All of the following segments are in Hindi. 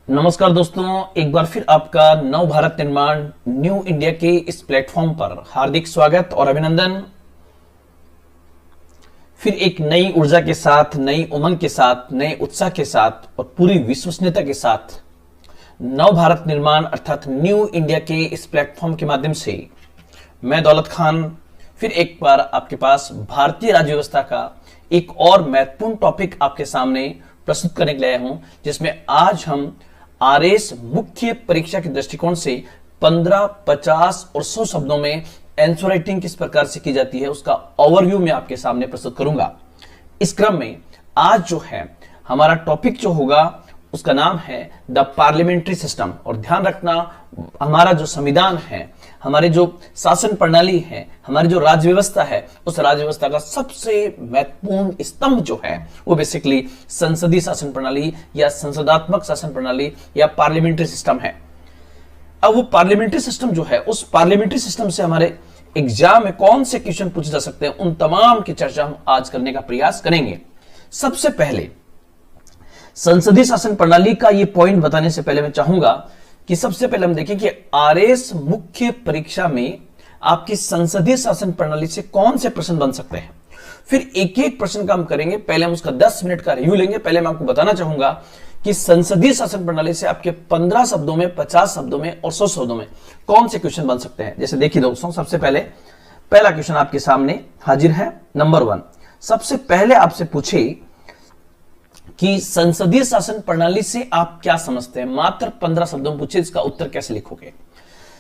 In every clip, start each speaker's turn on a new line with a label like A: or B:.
A: नमस्कार दोस्तों, एक बार फिर आपका नव भारत निर्माण न्यू इंडिया के इस प्लेटफॉर्म पर हार्दिक स्वागत और अभिनंदन। फिर एक नई ऊर्जा के साथ, नई उमंग के साथ, नए उत्साह के साथ और पूरी विश्वसनीयता के साथ नव भारत निर्माण अर्थात न्यू इंडिया के इस प्लेटफॉर्म के माध्यम से मैं दौलत खान फिर एक बार आपके पास भारतीय राज्य व्यवस्था का एक और महत्वपूर्ण टॉपिक आपके सामने प्रस्तुत करने के लिए आया हूं, जिसमें आज हम आरएस मुख्य परीक्षा के दृष्टिकोण से 15, 50 और 100 शब्दों में आंसर राइटिंग किस प्रकार से की जाती है उसका ओवरव्यू मैं आपके सामने प्रस्तुत करूंगा। इस क्रम में आज जो है हमारा टॉपिक जो होगा उसका नाम है द पार्लियामेंट्री सिस्टम। और ध्यान रखना, हमारा जो संविधान है, हमारे जो शासन प्रणाली है, हमारी जो राज्य व्यवस्था है, उस राज्य व्यवस्था का सबसे महत्वपूर्ण स्तंभ जो है वो बेसिकली संसदीय शासन प्रणाली या संसदात्मक शासन प्रणाली या पार्लियामेंट्री सिस्टम है। अब वो पार्लियामेंट्री सिस्टम जो है, उस पार्लियामेंट्री सिस्टम से हमारे एग्जाम में कौन से क्वेश्चन पूछे जा सकते हैं, उन तमाम की चर्चा हम आज करने का प्रयास करेंगे। सबसे पहले संसदीय शासन प्रणाली का ये पॉइंट बताने से पहले मैं चाहूंगा कि सबसे पहले हम देखें कि आरएस मुख्य परीक्षा में आपकी संसदीय शासन प्रणाली से कौन से प्रश्न बन सकते हैं। फिर एक एक प्रश्न का हम करेंगे। पहले हम उसका 10 मिनट का रिव्यू लेंगे। पहले मैं आपको बताना चाहूंगा कि संसदीय शासन प्रणाली से आपके 15 शब्दों में, 50 शब्दों में और 100 शब्दों में कौन से क्वेश्चन बन सकते हैं। जैसे देखिए दोस्तों, सबसे पहले पहला क्वेश्चन आपके सामने हाजिर है। नंबर 1, सबसे पहले आपसे पूछे कि संसदीय शासन प्रणाली से आप क्या समझते हैं। मात्र 15 शब्दों में पूछे, इसका उत्तर कैसे लिखोगे।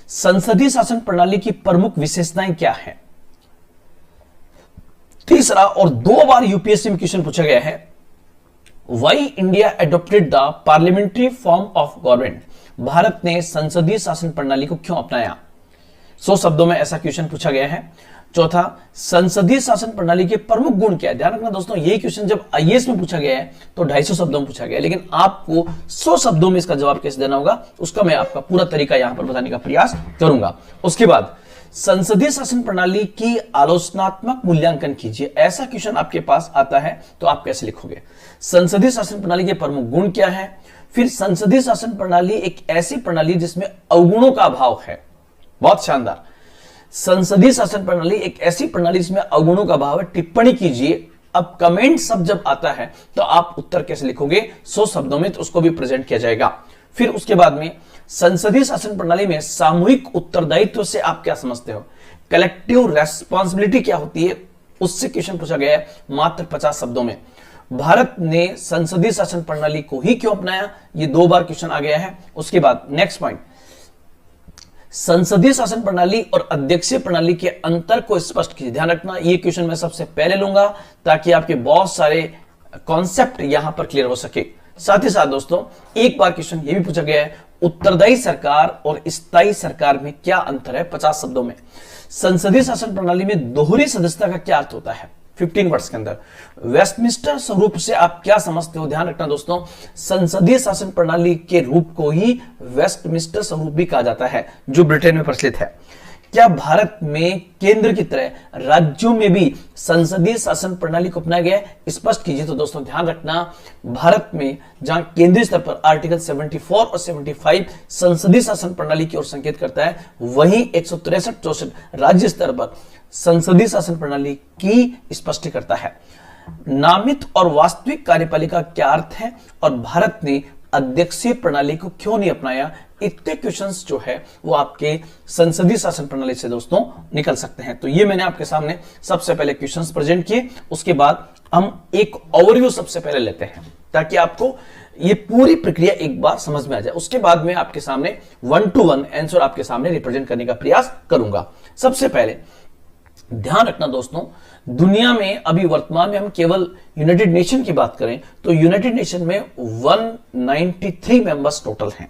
A: संसदीय शासन प्रणाली की प्रमुख विशेषताएं क्या है। तीसरा और 2 बार यूपीएससी में क्वेश्चन पूछा गया है, why India adopted the parliamentary form of government. Bharat ने संसदीय शासन प्रणाली को क्यों अपनाया। 100 शब्दों में ऐसा क्वेश्चन पूछा गया है। चौथा, संसदीय शासन प्रणाली के प्रमुख गुण क्या है। ध्यान रखना दोस्तों, यही क्वेश्चन जब आईएएस में पूछा गया है तो 250 शब्दों में पूछा गया है, लेकिन आपको 100 शब्दों में इसका जवाब कैसे देना होगा उसका मैं आपका पूरा तरीका यहां पर बताने का प्रयास करूंगा। उसके बाद संसदीय शासन प्रणाली की आलोचनात्मक मूल्यांकन कीजिए। ऐसा क्वेश्चन आपके पास आता है तो आप कैसे लिखोगे। संसदीय शासन प्रणाली के प्रमुख गुण क्या है। फिर संसदीय शासन प्रणाली एक ऐसी प्रणाली जिसमें अवगुणों का अभाव है। बहुत शानदार। संसदीय शासन प्रणाली एक ऐसी प्रणाली जिसमें अवगुणों का अभाव है, टिप्पणी कीजिए। अब कमेंट शब्द जब आता है तो आप उत्तर कैसे लिखोगे 100 शब्दों में, तो उसको भी प्रेजेंट किया जाएगा। फिर उसके बाद में संसदीय शासन प्रणाली में सामूहिक उत्तरदायित्व से आप क्या समझते हो। कलेक्टिव रेस्पॉन्सिबिलिटी क्या होती है, उससे क्वेश्चन पूछा गया है मात्र 50 शब्दों में। भारत ने संसदीय शासन प्रणाली को ही क्यों अपनाया, ये 2 बार क्वेश्चन आ गया है। उसके बाद नेक्स्ट पॉइंट, संसदीय शासन प्रणाली और अध्यक्षीय प्रणाली के अंतर को स्पष्ट कीजिए। ध्यान रखना, ये क्वेश्चन मैं सबसे पहले लूंगा ताकि आपके बहुत सारे कॉन्सेप्ट यहां पर क्लियर हो सके। साथ ही साथ दोस्तों, एक बार क्वेश्चन ये भी पूछा गया है, उत्तरदायी सरकार और स्थायी सरकार में क्या अंतर है। 50 शब्दों में संसदीय शासन प्रणाली में दोहरी सदस्यता का क्या अर्थ होता है। 15 वर्ड्स के अंदर वेस्टमिंस्टर स्वरूप से आप क्या समझते हो। ध्यान रखना दोस्तों, संसदीय शासन प्रणाली के रूप को ही वेस्टमिंस्टर स्वरूप भी कहा जाता है, जो ब्रिटेन में प्रचलित है। क्या भारत में केंद्र की तरह राज्यों में भी संसदीय शासन प्रणाली को अपनाया गया है, स्पष्ट कीजिए। तो दोस्तों ध्यान रखना, भारत में जहां केंद्रीय स्तर पर आर्टिकल 74 और 75 संसदीय शासन प्रणाली की ओर संकेत करता है, वहीं 163-64 राज्य स्तर पर संसदीय शासन प्रणाली की स्पष्टि करता है। नामित और वास्तविक कार्यपालिका क्या अर्थ है और भारत ने अध्यक्षीय प्रणाली को क्यों नहीं अपनाया। इतने क्वेश्चंस जो है वो आपके संसदीय शासन प्रणाली से दोस्तों निकल सकते हैं। तो ये मैंने आपके सामने सबसे पहले क्वेश्चंस प्रेजेंट किए। उसके बाद हम एक ओवरव्यू सबसे पहले लेते हैं ताकि आपको ये पूरी प्रक्रिया एक बार समझ में आ जाए। उसके बाद मैं आपके सामने 1 to 1 आंसर आपके सामने रिप्रेजेंट करने का प्रयास करूंगा। सबसे पहले ध्यान रखना दोस्तों, दुनिया में अभी वर्तमान में हम केवल यूनाइटेड नेशन की बात करें तो यूनाइटेड नेशन में 193 मेंबर्स टोटल हैं।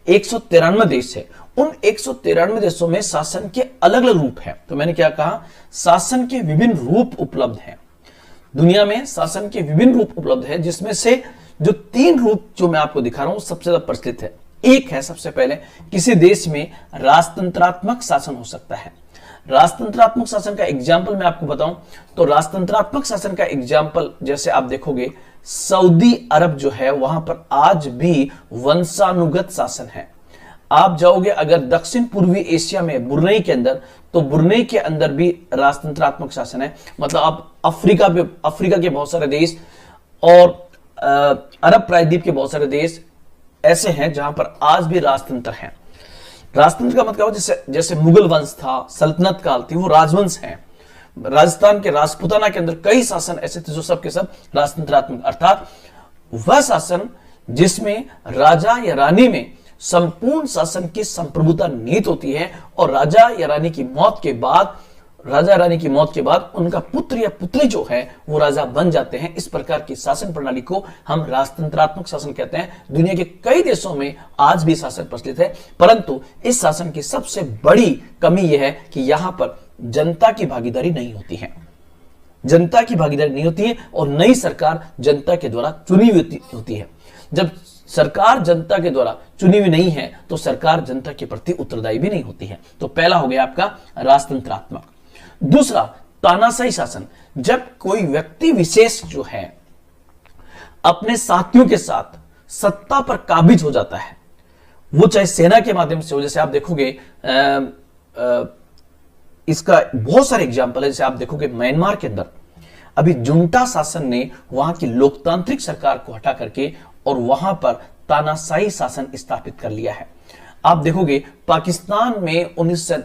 A: 193 देश है। उन 193 देशों में शासन के अलग अलग रूप हैं। तो मैंने क्या कहा, शासन के विभिन्न रूप उपलब्ध हैं। दुनिया में शासन के विभिन्न रूप उपलब्ध है, जिसमें से जो 3 रूप जो मैं आपको दिखा रहा हूं सबसे ज्यादा प्रचलित है। एक है सबसे पहले, किसी देश में राजतंत्रात्मक शासन हो सकता है। राजतंत्रात्मक शासन का एग्जाम्पल मैं आपको बताऊं तो राजतंत्रात्मक शासन का एग्जाम्पल जैसे आप देखोगे सऊदी अरब जो है वहां पर आज भी वंशानुगत शासन है। आप जाओगे अगर दक्षिण पूर्वी एशिया में बुरनई के अंदर, तो बुरनई के अंदर भी राजतंत्रात्मक शासन है। मतलब आप अफ्रीका के बहुत सारे देश और अरब प्रायद्वीप के बहुत सारे देश ऐसे हैं जहां पर आज भी राजतंत्र है। राजतंत्र का मतलब जैसे मुगल वंश था, सल्तनत काल थी, वो राजवंश है। राजस्थान के राजपुताना के अंदर कई शासन ऐसे थे जो सब के सब राजतंत्रात्मक, अर्थात वह शासन जिसमें राजा या रानी में संपूर्ण शासन की संप्रभुता निहित होती है और राजा या रानी की मौत के बाद उनका पुत्र या पुत्री जो है वो राजा बन जाते हैं। इस प्रकार की शासन प्रणाली को हम राजतंत्रात्मक शासन कहते हैं। दुनिया के कई देशों में आज भी शासन प्रचलित है, परंतु इस शासन की सबसे बड़ी कमी यह है कि यहां पर जनता की भागीदारी नहीं होती है। जनता की भागीदारी नहीं होती है और नई सरकार जनता के द्वारा चुनी हुई होती है। जब सरकार जनता के द्वारा चुनी हुई नहीं है तो सरकार जनता के प्रति उत्तरदायी भी नहीं होती है। तो पहला हो गया आपका राजतंत्रात्मक। दूसरा, तानाशाही शासन। जब कोई व्यक्ति विशेष जो है अपने साथियों के साथ सत्ता पर काबिज हो जाता है, वो चाहे सेना के माध्यम से हो, जैसे आप देखोगे इसका बहुत सारे एग्जाम्पल है। जैसे आप देखोगे म्यांमार के अंदर अभी जुंटा शासन ने वहां की लोकतांत्रिक सरकार को हटा करके और वहां पर तानाशाही शासन स्थापित कर लिया है। आप देखोगे पाकिस्तान में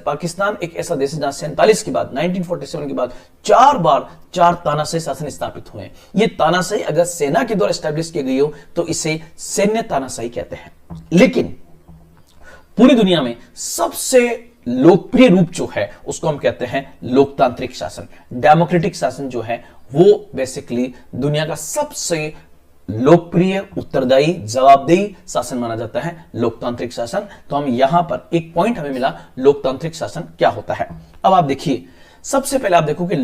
A: पाकिस्तान एक ऐसा देश है जहां 47 के बाद 1947 के बाद 4 बार तानाशाही शासन स्थापित हुए हैं। ये तानाशाही अगर सेना के द्वारा स्टैब्लिश की गई हो तो इसे सैन्य तानाशाही कहते हैं। लेकिन पूरी दुनिया में सबसे लोकप्रिय रूप जो है उसको हम कहते हैं लोकतांत्रिक शासन। डेमोक्रेटिक शासन जो है वो बेसिकली दुनिया का सबसे लोकप्रिय, उत्तरदायी, जवाबदेही शासन माना जाता है लोकतांत्रिक शासन। तो हम यहां पर एक पॉइंट हमें मिला, लोकतांत्रिक शासन क्या होता है। अब आप देखिए, सबसे पहले आप देखोगे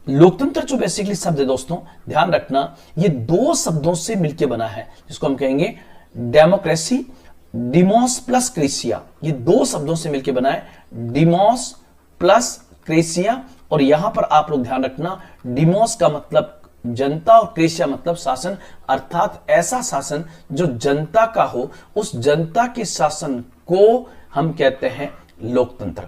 A: लोकतंत्र जो बेसिकली शब्द है दोस्तों, ध्यान रखना, ये 2 शब्दों से मिलकर बना है जिसको हम कहेंगे डेमोक्रेसी, डिमोस प्लस क्रेसिया। ये 2 शब्दों से मिलकर बना है, डिमोस प्लस क्रेसिया। और यहां पर आप लोग ध्यान रखना, डिमोस का मतलब जनता और क्रेसिया मतलब शासन, अर्थात ऐसा शासन जो जनता का हो, उस जनता के शासन को हम कहते हैं लोकतंत्र।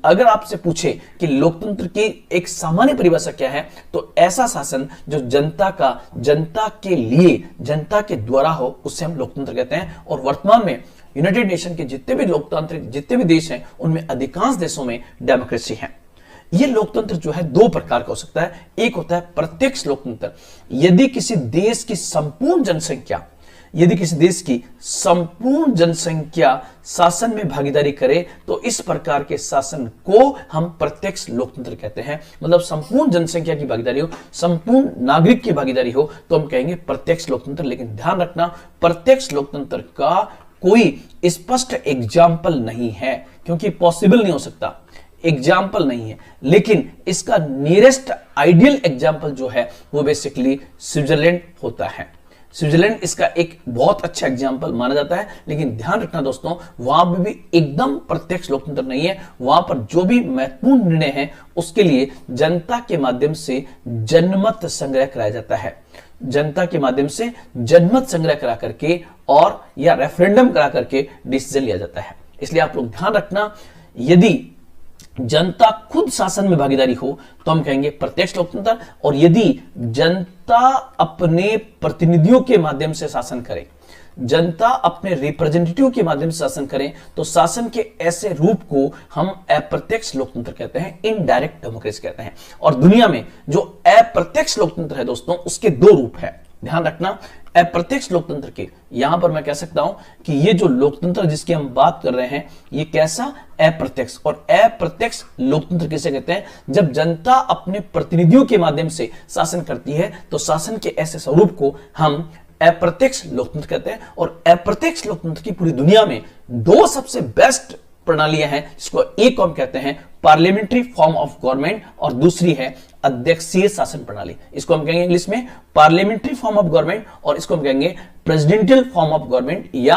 A: अगर आपसे पूछे कि लोकतंत्र की एक सामान्य परिभाषा क्या है, तो ऐसा शासन जो जनता के लिए, जनता के द्वारा हो, उससे हम लोकतंत्र कहते हैं। और वर्तमान में यूनाइटेड नेशन के जितने भी देश हैं उनमें अधिकांश देशों में डेमोक्रेसी है। ये लोकतंत्र जो है 2 प्रकार का हो सकता है। एक होता है प्रत्यक्ष लोकतंत्र। यदि किसी देश की संपूर्ण जनसंख्या शासन में भागीदारी करे तो इस प्रकार के शासन को हम प्रत्यक्ष लोकतंत्र कहते हैं। मतलब संपूर्ण जनसंख्या की भागीदारी हो, संपूर्ण नागरिक की भागीदारी हो तो हम कहेंगे प्रत्यक्ष लोकतंत्र। लेकिन ध्यान रखना, प्रत्यक्ष लोकतंत्र का कोई स्पष्ट एग्जाम्पल नहीं है, क्योंकि पॉसिबल नहीं हो सकता, एग्जाम्पल नहीं है। लेकिन इसका नियरेस्ट आइडियल एग्जाम्पल जो है वो बेसिकली स्विट्जरलैंड होता है। स्विट्जरलैंड इसका एक बहुत अच्छा एग्जाम्पल माना जाता है। लेकिन ध्यान रखना दोस्तों, वहां पर भी एकदम प्रत्यक्ष लोकतंत्र नहीं है। वहां पर जो भी महत्वपूर्ण निर्णय है उसके लिए जनता के माध्यम से जनमत संग्रह कराया जाता है। जनता के माध्यम से जनमत संग्रह करा करके और या रेफरेंडम करा करके डिसीजन लिया जाता है। इसलिए आप लोग ध्यान रखना, यदि जनता खुद शासन में भागीदारी हो तो हम कहेंगे प्रत्यक्ष लोकतंत्र। और यदि जनता अपने प्रतिनिधियों के माध्यम से शासन करे, जनता अपने रिप्रेजेंटेटिव के माध्यम से शासन करें, तो शासन के ऐसे रूप को हम अप्रत्यक्ष लोकतंत्र कहते हैं, इनडायरेक्ट डेमोक्रेसी कहते हैं। और दुनिया में जो अप्रत्यक्ष लोकतंत्र है दोस्तों, उसके 2 रूप है। ध्यान रखना, अप्रत्यक्ष लोकतंत्र के यहां पर मैं कह सकता हूं कि ये जो लोकतंत्र जिसकी हम बात कर रहे हैं, ये कैसा अप्रत्यक्ष। और अप्रत्यक्ष लोकतंत्र किसे कहते हैं? जब जनता अपने प्रतिनिधियों के माध्यम से शासन करती है तो शासन के ऐसे स्वरूप को हम अप्रत्यक्ष लोकतंत्र कहते हैं। और अप्रत्यक्ष लोकतंत्र की पूरी दुनिया में 2 सबसे बेस्ट प्रणालियां हैं, जिसको एक हम कहते हैं पार्लियामेंट्री फॉर्म ऑफ गवर्नमेंट और दूसरी है अध्यक्षीय शासन प्रणाली। इसको हम कहेंगे इंग्लिश में पार्लियामेंट्री फॉर्म ऑफ गवर्नमेंट और इसको हम कहेंगे प्रेसिडेंशियल फॉर्म ऑफ गवर्नमेंट या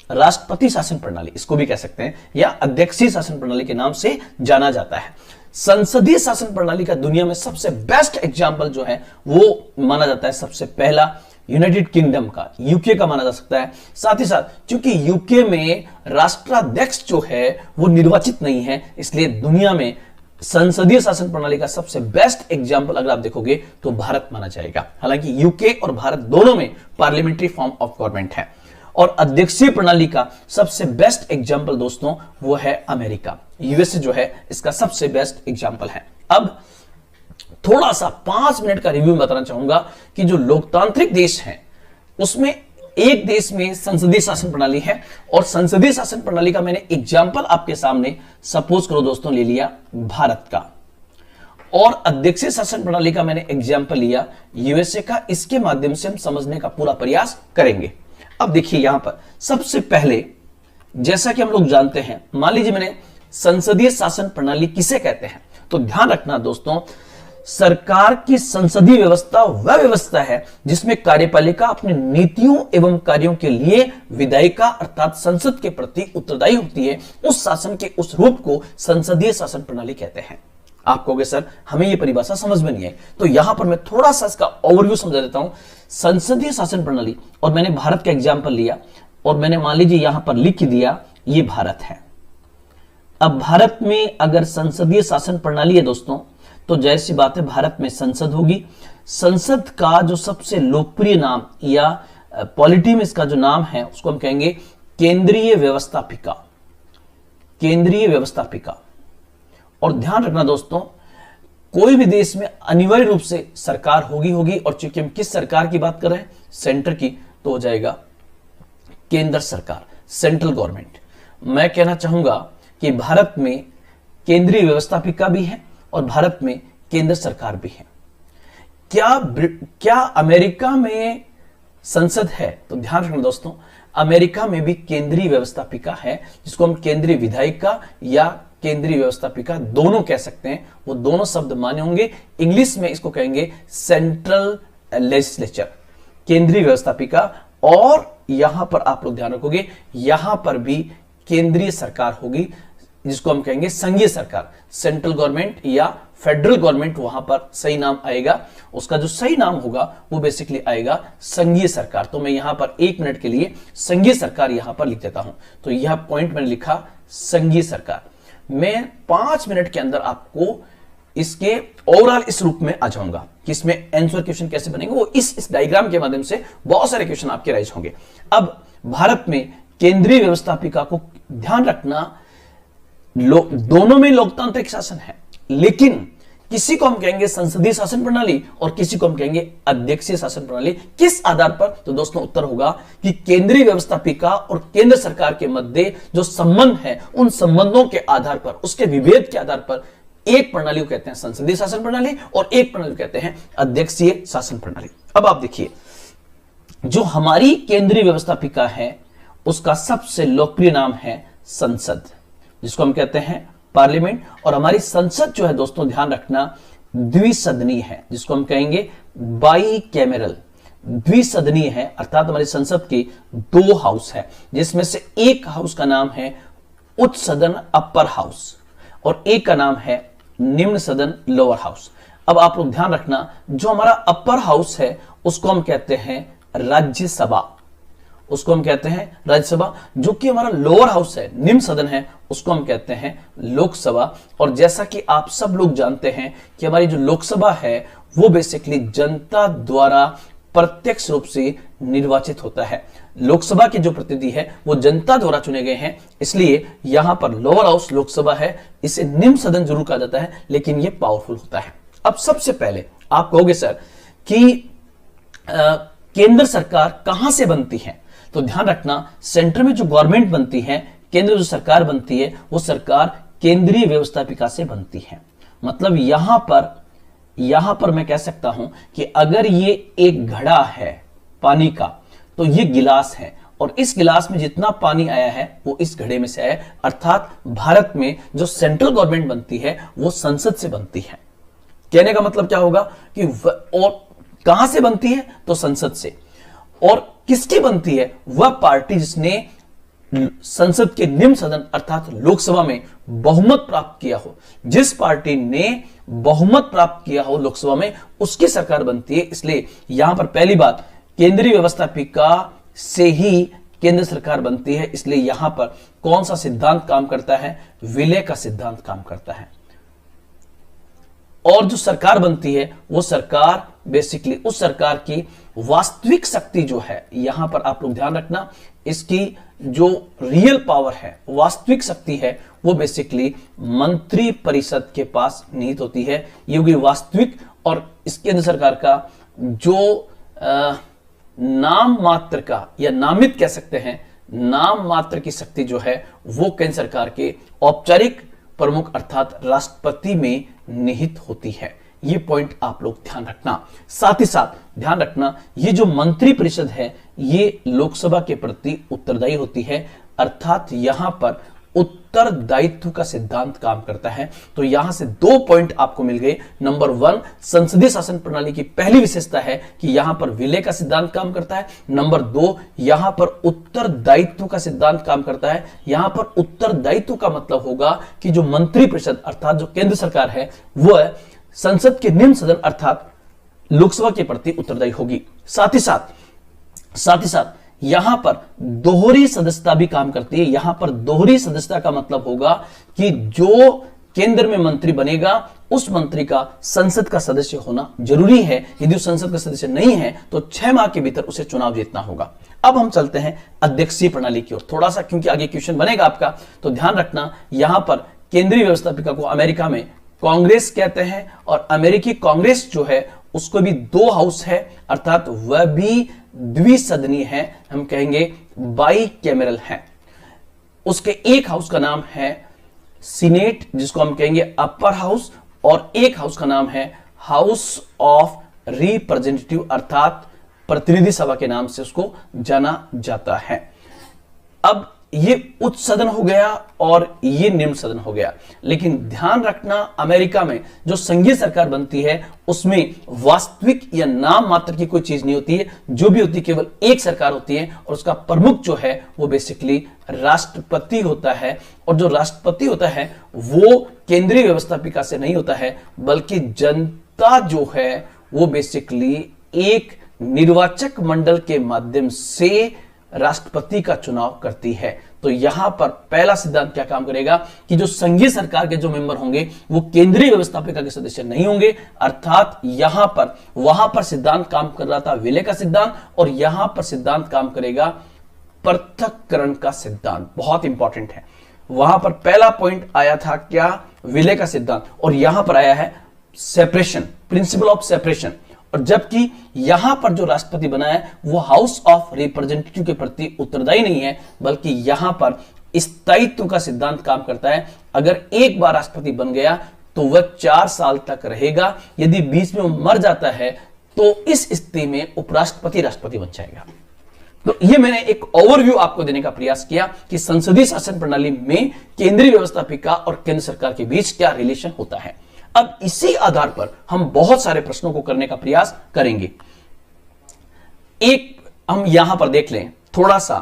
A: राष्ट्रपति शासन प्रणाली, इसको भी कह सकते हैं, या अध्यक्षीय शासन प्रणाली के नाम से जाना जाता है। संसदीय शासन प्रणाली का दुनिया में सबसे बेस्ट एग्जाम्पल जो है वो माना जाता है सबसे पहला यूनाइटेड किंगडम का, यूके का माना जा सकता है। साथ ही साथ क्योंकि यूके में राष्ट्राध्यक्ष जो है वो निर्वाचित नहीं है, इसलिए दुनिया में संसदीय शासन प्रणाली का सबसे बेस्ट एग्जाम्पल अगर आप देखोगे तो भारत माना जाएगा। हालांकि यूके और भारत दोनों में पार्लियामेंट्री फॉर्म ऑफ गवर्नमेंट है। और अध्यक्षीय प्रणाली का सबसे बेस्ट एग्जाम्पल दोस्तों वो है अमेरिका, यूएसए जो है इसका सबसे बेस्ट एग्जाम्पल है। अब थोड़ा सा 5 मिनट का रिव्यू बताना चाहूंगा कि जो लोकतांत्रिक देश हैं उसमें एक देश में संसदीय शासन प्रणाली है, और संसदीय शासन प्रणाली का मैंने एग्जाम्पल आपके सामने सपोज करो दोस्तों ले लिया भारत का, और अध्यक्षीय शासन प्रणाली का मैंने एग्जाम्पल लिया यूएसए का। इसके माध्यम से हम समझने का पूरा प्रयास करेंगे। अब देखिए यहां पर सबसे पहले जैसा कि हम लोग जानते हैं, मान लीजिए मैंने संसदीय शासन प्रणाली किसे कहते हैं, तो ध्यान रखना दोस्तों, सरकार की संसदीय व्यवस्था वह व्यवस्था है जिसमें कार्यपालिका अपनी नीतियों एवं कार्यों के लिए विधायिका अर्थात संसद के प्रति उत्तरदायी होती है। उस शासन के उस रूप को संसदीय शासन प्रणाली कहते हैं। आप कहोगे सर हमें यह परिभाषा समझ में नहीं आई, तो यहां पर मैं थोड़ा सा इसका ओवरव्यू समझा देता हूं। संसदीय शासन प्रणाली, और मैंने भारत का एग्जाम्पल लिया और मैंने मान लीजिए यहां पर लिख दिया ये भारत है। अब भारत में अगर संसदीय शासन प्रणाली है दोस्तों, तो जैसी बात है भारत में संसद होगी। संसद का जो सबसे लोकप्रिय नाम या पॉलिटी में इसका जो नाम है उसको हम कहेंगे केंद्रीय व्यवस्थापिका, केंद्रीय व्यवस्थापिका। और ध्यान रखना दोस्तों, कोई भी देश में अनिवार्य रूप से सरकार होगी, और चूंकि हम किस सरकार की बात कर रहे हैं, सेंटर की, तो हो जाएगा केंद्र सरकार, सेंट्रल गवर्नमेंट। मैं कहना चाहूंगा कि भारत में केंद्रीय व्यवस्थापिका भी है और भारत में केंद्र सरकार भी है। क्या अमेरिका में संसद है? तो ध्यान रखना दोस्तों, अमेरिका में भी केंद्रीय व्यवस्थापिका है, जिसको हम केंद्रीय विधायिका या केंद्रीय व्यवस्थापिका दोनों कह सकते हैं। वो दोनों शब्द माने होंगे। इंग्लिश में इसको कहेंगे सेंट्रल लेजिस्लेचर, केंद्रीय व्यवस्थापिका। और यहां पर आप लोग ध्यान रखोगे, यहां पर भी केंद्रीय सरकार होगी, जिसको हम कहेंगे संघीय सरकार, सेंट्रल गवर्नमेंट या फेडरल गवर्नमेंट वहां पर सही नाम आएगा। उसका जो सही नाम होगा वो बेसिकली आएगा संघीय सरकार। तो मैं यहां पर 1 मिनट के लिए संघीय सरकार यहां पर लिख देता हूं। तो यह पॉइंट मैंने लिखा संघीय सरकार। मैं 5 मिनट के अंदर आपको इसके ओवरऑल इस रूप में आ जाऊंगा कि इसमें आंसर क्वेश्चन कैसे बनेंगे, वो इस डायग्राम के माध्यम से बहुत सारे क्वेश्चन आपके राइज होंगे। अब भारत में केंद्रीय व्यवस्थापिका को ध्यान रखना, दोनों में लोकतांत्रिक शासन है, लेकिन किसी को हम कहेंगे संसदीय शासन प्रणाली और किसी को हम कहेंगे अध्यक्षीय शासन प्रणाली। किस आधार पर? तो दोस्तों उत्तर होगा कि केंद्रीय व्यवस्थापिका और केंद्र सरकार के मध्य जो संबंध है, उन संबंधों के आधार पर, उसके विभेद के आधार पर एक प्रणाली को कहते हैं संसदीय शासन प्रणाली और एक प्रणाली को कहते हैं अध्यक्षीय शासन प्रणाली। अब आप देखिए, जो हमारी केंद्रीय व्यवस्थापिका है उसका सबसे लोकप्रिय नाम है संसद, जिसको हम कहते हैं पार्लियामेंट। और हमारी संसद जो है दोस्तों ध्यान रखना द्विसदनीय है, जिसको हम कहेंगे बाई कैमरल, द्विसदनीय है। अर्थात हमारी संसद के 2 हाउस है, जिसमें से एक हाउस का नाम है उच्च सदन अपर हाउस और एक का नाम है निम्न सदन लोअर हाउस। अब आप लोग ध्यान रखना, जो हमारा अपर हाउस है उसको हम कहते हैं राज्यसभा, उसको हम कहते हैं राज्यसभा। जो कि हमारा लोअर हाउस है, निम्न सदन है, उसको हम कहते हैं लोकसभा। और जैसा कि आप सब लोग जानते हैं कि हमारी जो लोकसभा है वो बेसिकली जनता द्वारा प्रत्यक्ष रूप से निर्वाचित होता है। लोकसभा के जो प्रतिनिधि है वो जनता द्वारा चुने गए हैं, इसलिए यहां पर लोअर हाउस लोकसभा है। इसे निम्न सदन जरूर कहा जाता है, लेकिन यह पावरफुल होता है। अब सबसे पहले आप कहोगे सर कि केंद्र सरकार कहां से बनती है? तो ध्यान रखना, सेंटर में जो गवर्नमेंट बनती है, केंद्र में जो सरकार बनती है, वो सरकार केंद्रीय व्यवस्थापिका से बनती है। मतलब यहां पर मैं कह सकता हूं कि अगर ये एक घड़ा है पानी का, तो ये गिलास है और इस गिलास में जितना पानी आया है वो इस घड़े में से आया है। अर्थात भारत में जो सेंट्रल गवर्नमेंट बनती है वो संसद से बनती है। कहने का मतलब क्या होगा कि और कहां से बनती है? तो संसद से। और किसकी बनती है? वह पार्टी जिसने संसद के निम्न सदन अर्थात लोकसभा में बहुमत प्राप्त किया हो, जिस पार्टी ने बहुमत प्राप्त किया हो लोकसभा में, उसकी सरकार बनती है। इसलिए यहां पर पहली बात, केंद्रीय व्यवस्थापिका से ही केंद्र सरकार बनती है। इसलिए यहां पर कौन सा सिद्धांत काम करता है? विलय का सिद्धांत काम करता है। और जो सरकार बनती है वो सरकार बेसिकली उस सरकार की वास्तविक शक्ति जो है, यहां पर आप लोग ध्यान रखना, इसकी जो रियल पावर है, वास्तविक शक्ति है, वो बेसिकली मंत्री परिषद के पास निहित होती है। ये होगी वास्तविक। और इस केंद्र सरकार का जो नाम मात्र का या नामित कह सकते हैं, नाम मात्र की शक्ति जो है वो केंद्र सरकार के औपचारिक प्रमुख अर्थात राष्ट्रपति में निहित होती है। ये पॉइंट आप लोग ध्यान रखना। साथ ही साथ ध्यान रखना, ये जो मंत्री परिषद है ये लोकसभा के प्रति उत्तरदायी होती है, अर्थात यहां पर उत्तरदायित्व का सिद्धांत काम करता है। तो यहां से 2 पॉइंट आपको मिल गए। नंबर 1, संसदीय शासन प्रणाली की पहली विशेषता है कि यहां पर विलय का सिद्धांत काम करता है। नंबर 2, यहां पर उत्तरदायित्व का सिद्धांत काम करता है। यहां पर उत्तरदायित्व का मतलब होगा कि जो मंत्री परिषद अर्थात जो केंद्र सरकार है वह संसद के निम्न सदन अर्थात लोकसभा के प्रति उत्तरदायी होगी। साथ ही साथ यहां पर दोहरी सदस्यता भी काम करती है। यहां पर दोहरी सदस्यता का मतलब होगा कि जो केंद्र में मंत्री बनेगा उस मंत्री का संसद का सदस्य होना जरूरी है। यदि उस संसद का सदस्य नहीं है तो 6 माह के भीतर उसे चुनाव जीतना होगा। अब हम चलते हैं अध्यक्षीय प्रणाली की ओर थोड़ा सा, क्योंकि आगे क्वेश्चन बनेगा आपका, तो ध्यान रखना। यहां पर केंद्रीय व्यवस्थापिका को अमेरिका में कांग्रेस कहते हैं, और अमेरिकी कांग्रेस जो है उसको भी 2 हाउस है, अर्थात वह भी द्विसदनीय है, हम कहेंगे बाई कैमरल है। उसके एक हाउस का नाम है सीनेट, जिसको हम कहेंगे अपर हाउस, और एक हाउस का नाम है हाउस ऑफ रिप्रेजेंटेटिव अर्थात प्रतिनिधि सभा के नाम से उसको जाना जाता है। अब ये उच्च सदन हो गया और ये निम्न सदन हो गया। लेकिन ध्यान रखना, अमेरिका में जो संघीय सरकार बनती है उसमें वास्तविक या नाम मात्र की कोई चीज नहीं होती है। जो भी होती है केवल एक सरकार होती है, और उसका प्रमुख जो है वो बेसिकली राष्ट्रपति होता है। और जो राष्ट्रपति होता है वो केंद्रीय व्यवस्थापिका से नहीं होता है, बल्कि जनता जो है वो बेसिकली एक निर्वाचक मंडल के माध्यम से राष्ट्रपति का चुनाव करती है। तो यहां पर पहला सिद्धांत क्या काम करेगा कि जो संघीय सरकार के जो मेंबर होंगे वो केंद्रीय व्यवस्थापिका के सदस्य नहीं होंगे, अर्थात यहां पर वहां पर सिद्धांत काम कर रहा था विलय का सिद्धांत, और यहां पर सिद्धांत काम करेगा पृथक्करण का सिद्धांत। बहुत इंपॉर्टेंट है। वहां पर पहला पॉइंट आया था क्या? विलय का सिद्धांत, और यहां पर आया है सेपरेशन, प्रिंसिपल ऑफ सेपरेशन। और जबकि यहां पर जो राष्ट्रपति बना है वो हाउस ऑफ रिप्रेजेंटेटिव के प्रति उत्तरदायी नहीं है, बल्कि यहां पर स्थायित्व का सिद्धांत काम करता है। अगर एक बार राष्ट्रपति बन गया तो वह 4 साल तक रहेगा। यदि बीच में वो मर जाता है तो इस स्थिति में उपराष्ट्रपति राष्ट्रपति बन जाएगा। तो ये मैंने एक ओवरव्यू आपको देने का प्रयास किया कि संसदीय शासन प्रणाली में केंद्रीय व्यवस्थापिका और केंद्र सरकार के बीच क्या रिलेशन होता है। अब इसी आधार पर हम बहुत सारे प्रश्नों को करने का प्रयास करेंगे। एक हम यहां पर देख लें थोड़ा सा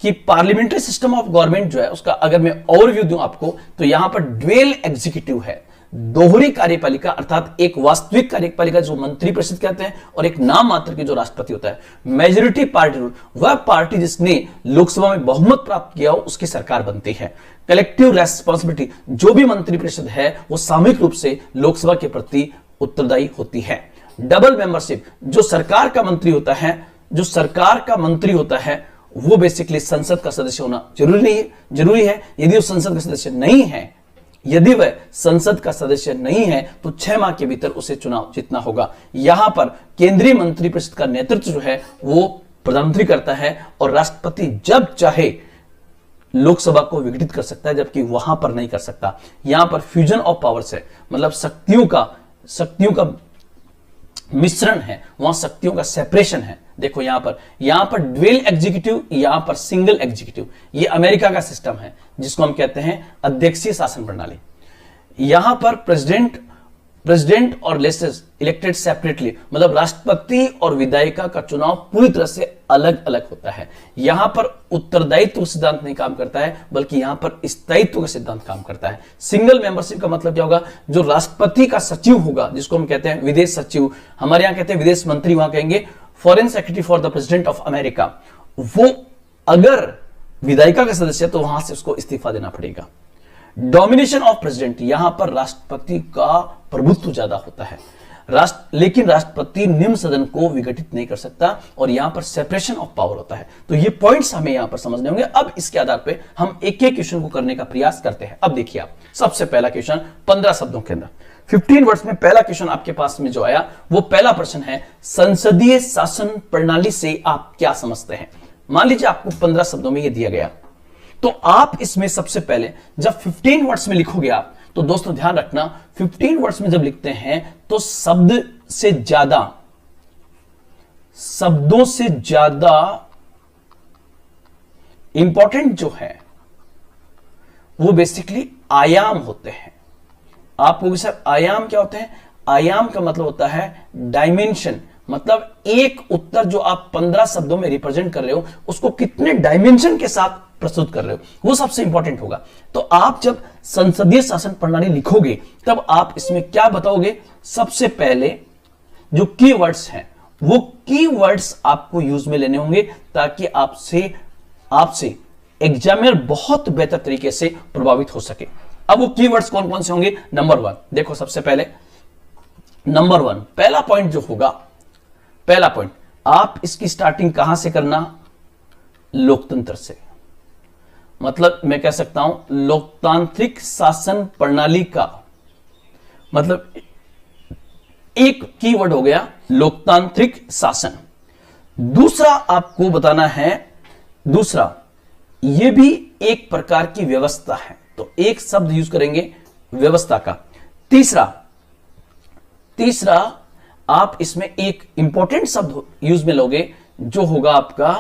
A: कि पार्लियामेंट्री सिस्टम ऑफ गवर्नमेंट जो है उसका अगर मैं ओवरव्यू दूं आपको, तो यहां पर ड्यूअल एग्जीक्यूटिव है, दोहरी कार्यपालिका, अर्थात एक वास्तविक कार्यपालिका जो मंत्री परिषद कहते हैं और एक नाम मात्र की जो राष्ट्रपति होता है। मेजोरिटी पार्टी रूल, वह पार्टी जिसने लोकसभा में बहुमत प्राप्त किया हो उसकी सरकार बनती है। कलेक्टिव रेस्पॉन्सिबिलिटी, जो भी मंत्री परिषद है वो सामूहिक रूप से लोकसभा के प्रति उत्तरदायी होती है। डबल मेंबरशिप, जो सरकार का मंत्री होता है वो बेसिकली संसद का सदस्य होना जरूरी है। यदि वो संसद का सदस्य नहीं है तो 6 माह के भीतर उसे चुनाव जीतना होगा। यहां पर केंद्रीय मंत्रिपरिषद का नेतृत्व जो है वो प्रधानमंत्री करता है, और राष्ट्रपति जब चाहे लोकसभा को विघटित कर सकता है, जबकि वहां पर नहीं कर सकता। यहां पर फ्यूजन ऑफ पावर्स है, मतलब शक्तियों का मिश्रण है, वहां शक्तियों का सेपरेशन है। देखो यहां पर ड्यूअल एग्जीक्यूटिव, यहां पर सिंगल एग्जीक्यूटिव। ये अमेरिका का सिस्टम है जिसको हम कहते हैं अध्यक्षीय शासन प्रणाली। यहां पर प्रेसिडेंट प्रेसिडेंट और लेजिस्लेचर इलेक्टेड सेपरेटली, मतलब राष्ट्रपति और विधायिका का चुनाव पूरी तरह से अलग अलग होता है। यहां पर उत्तरदायित्व सिद्धांत नहीं काम करता है, बल्कि यहां पर स्थायित्व का सिद्धांत काम करता है। सिंगल मेंबरशिप का मतलब क्या होगा, जो राष्ट्रपति का सचिव होगा, जिसको हम कहते हैं विदेश सचिव, हमारे यहां कहते हैं विदेश मंत्री, वहां कहेंगे foreign secretary for the president of America, वो अगर विधायिका का सदस्य तो वहां से उसको इस्तीफा देना पड़ेगा। डोमिनेशन ऑफ प्रेसिडेंट, यहां पर राष्ट्रपति का प्रभुत्व ज्यादा होता है, लेकिन राष्ट्रपति निम्न सदन को विघटित नहीं कर सकता, और यहां पर सेपरेशन ऑफ पावर होता है। तो ये पॉइंट्स हमें यहां पर समझने होंगे। अब इसके आधार पे हम एक एक क्वेश्चन को करने का प्रयास करते हैं। अब देखिए, आप सबसे पहला क्वेश्चन 15 शब्दों के अंदर 15 वर्ड्स में पहला क्वेश्चन आपके पास में जो आया, वो पहला प्रश्न है, संसदीय शासन प्रणाली से आप क्या समझते हैं। मान लीजिए आपको 15 शब्दों में ये दिया गया, तो आप इसमें सबसे पहले जब 15 वर्ड्स में लिखोगे आप, तो दोस्तों ध्यान रखना, 15 वर्ड्स में जब लिखते हैं तो शब्दों से ज्यादा इंपॉर्टेंट जो है वो बेसिकली आयाम होते हैं। आपको सर आयाम क्या होते हैं, आयाम का मतलब होता है डायमेंशन, मतलब एक उत्तर जो आप 15 शब्दों में रिप्रेजेंट कर रहे हो उसको कितने डायमेंशन के साथ प्रस्तुत कर रहे हो, वो सबसे इंपॉर्टेंट होगा। तो आप जब संसदीय शासन प्रणाली लिखोगे तब आप इसमें क्या बताओगे, सबसे पहले जो कीवर्ड्स हैं वो कीवर्ड्स आपको यूज में लेने होंगे, ताकि आपसे एग्जामिनर बहुत बेहतर तरीके से प्रभावित हो सके। अब वो कीवर्ड्स कौन कौन से होंगे। नंबर 1 देखो, सबसे पहले नंबर 1 पहला पॉइंट जो होगा, पहला पॉइंट आप इसकी स्टार्टिंग कहां से करना, लोकतंत्र से, मतलब मैं कह सकता हूं लोकतांत्रिक शासन प्रणाली का, मतलब एक कीवर्ड हो गया लोकतांत्रिक शासन। दूसरा आपको बताना है, दूसरा यह भी एक प्रकार की व्यवस्था है, तो एक शब्द यूज करेंगे व्यवस्था का। तीसरा आप इसमें एक इंपॉर्टेंट शब्द यूज में लोगे, जो होगा आपका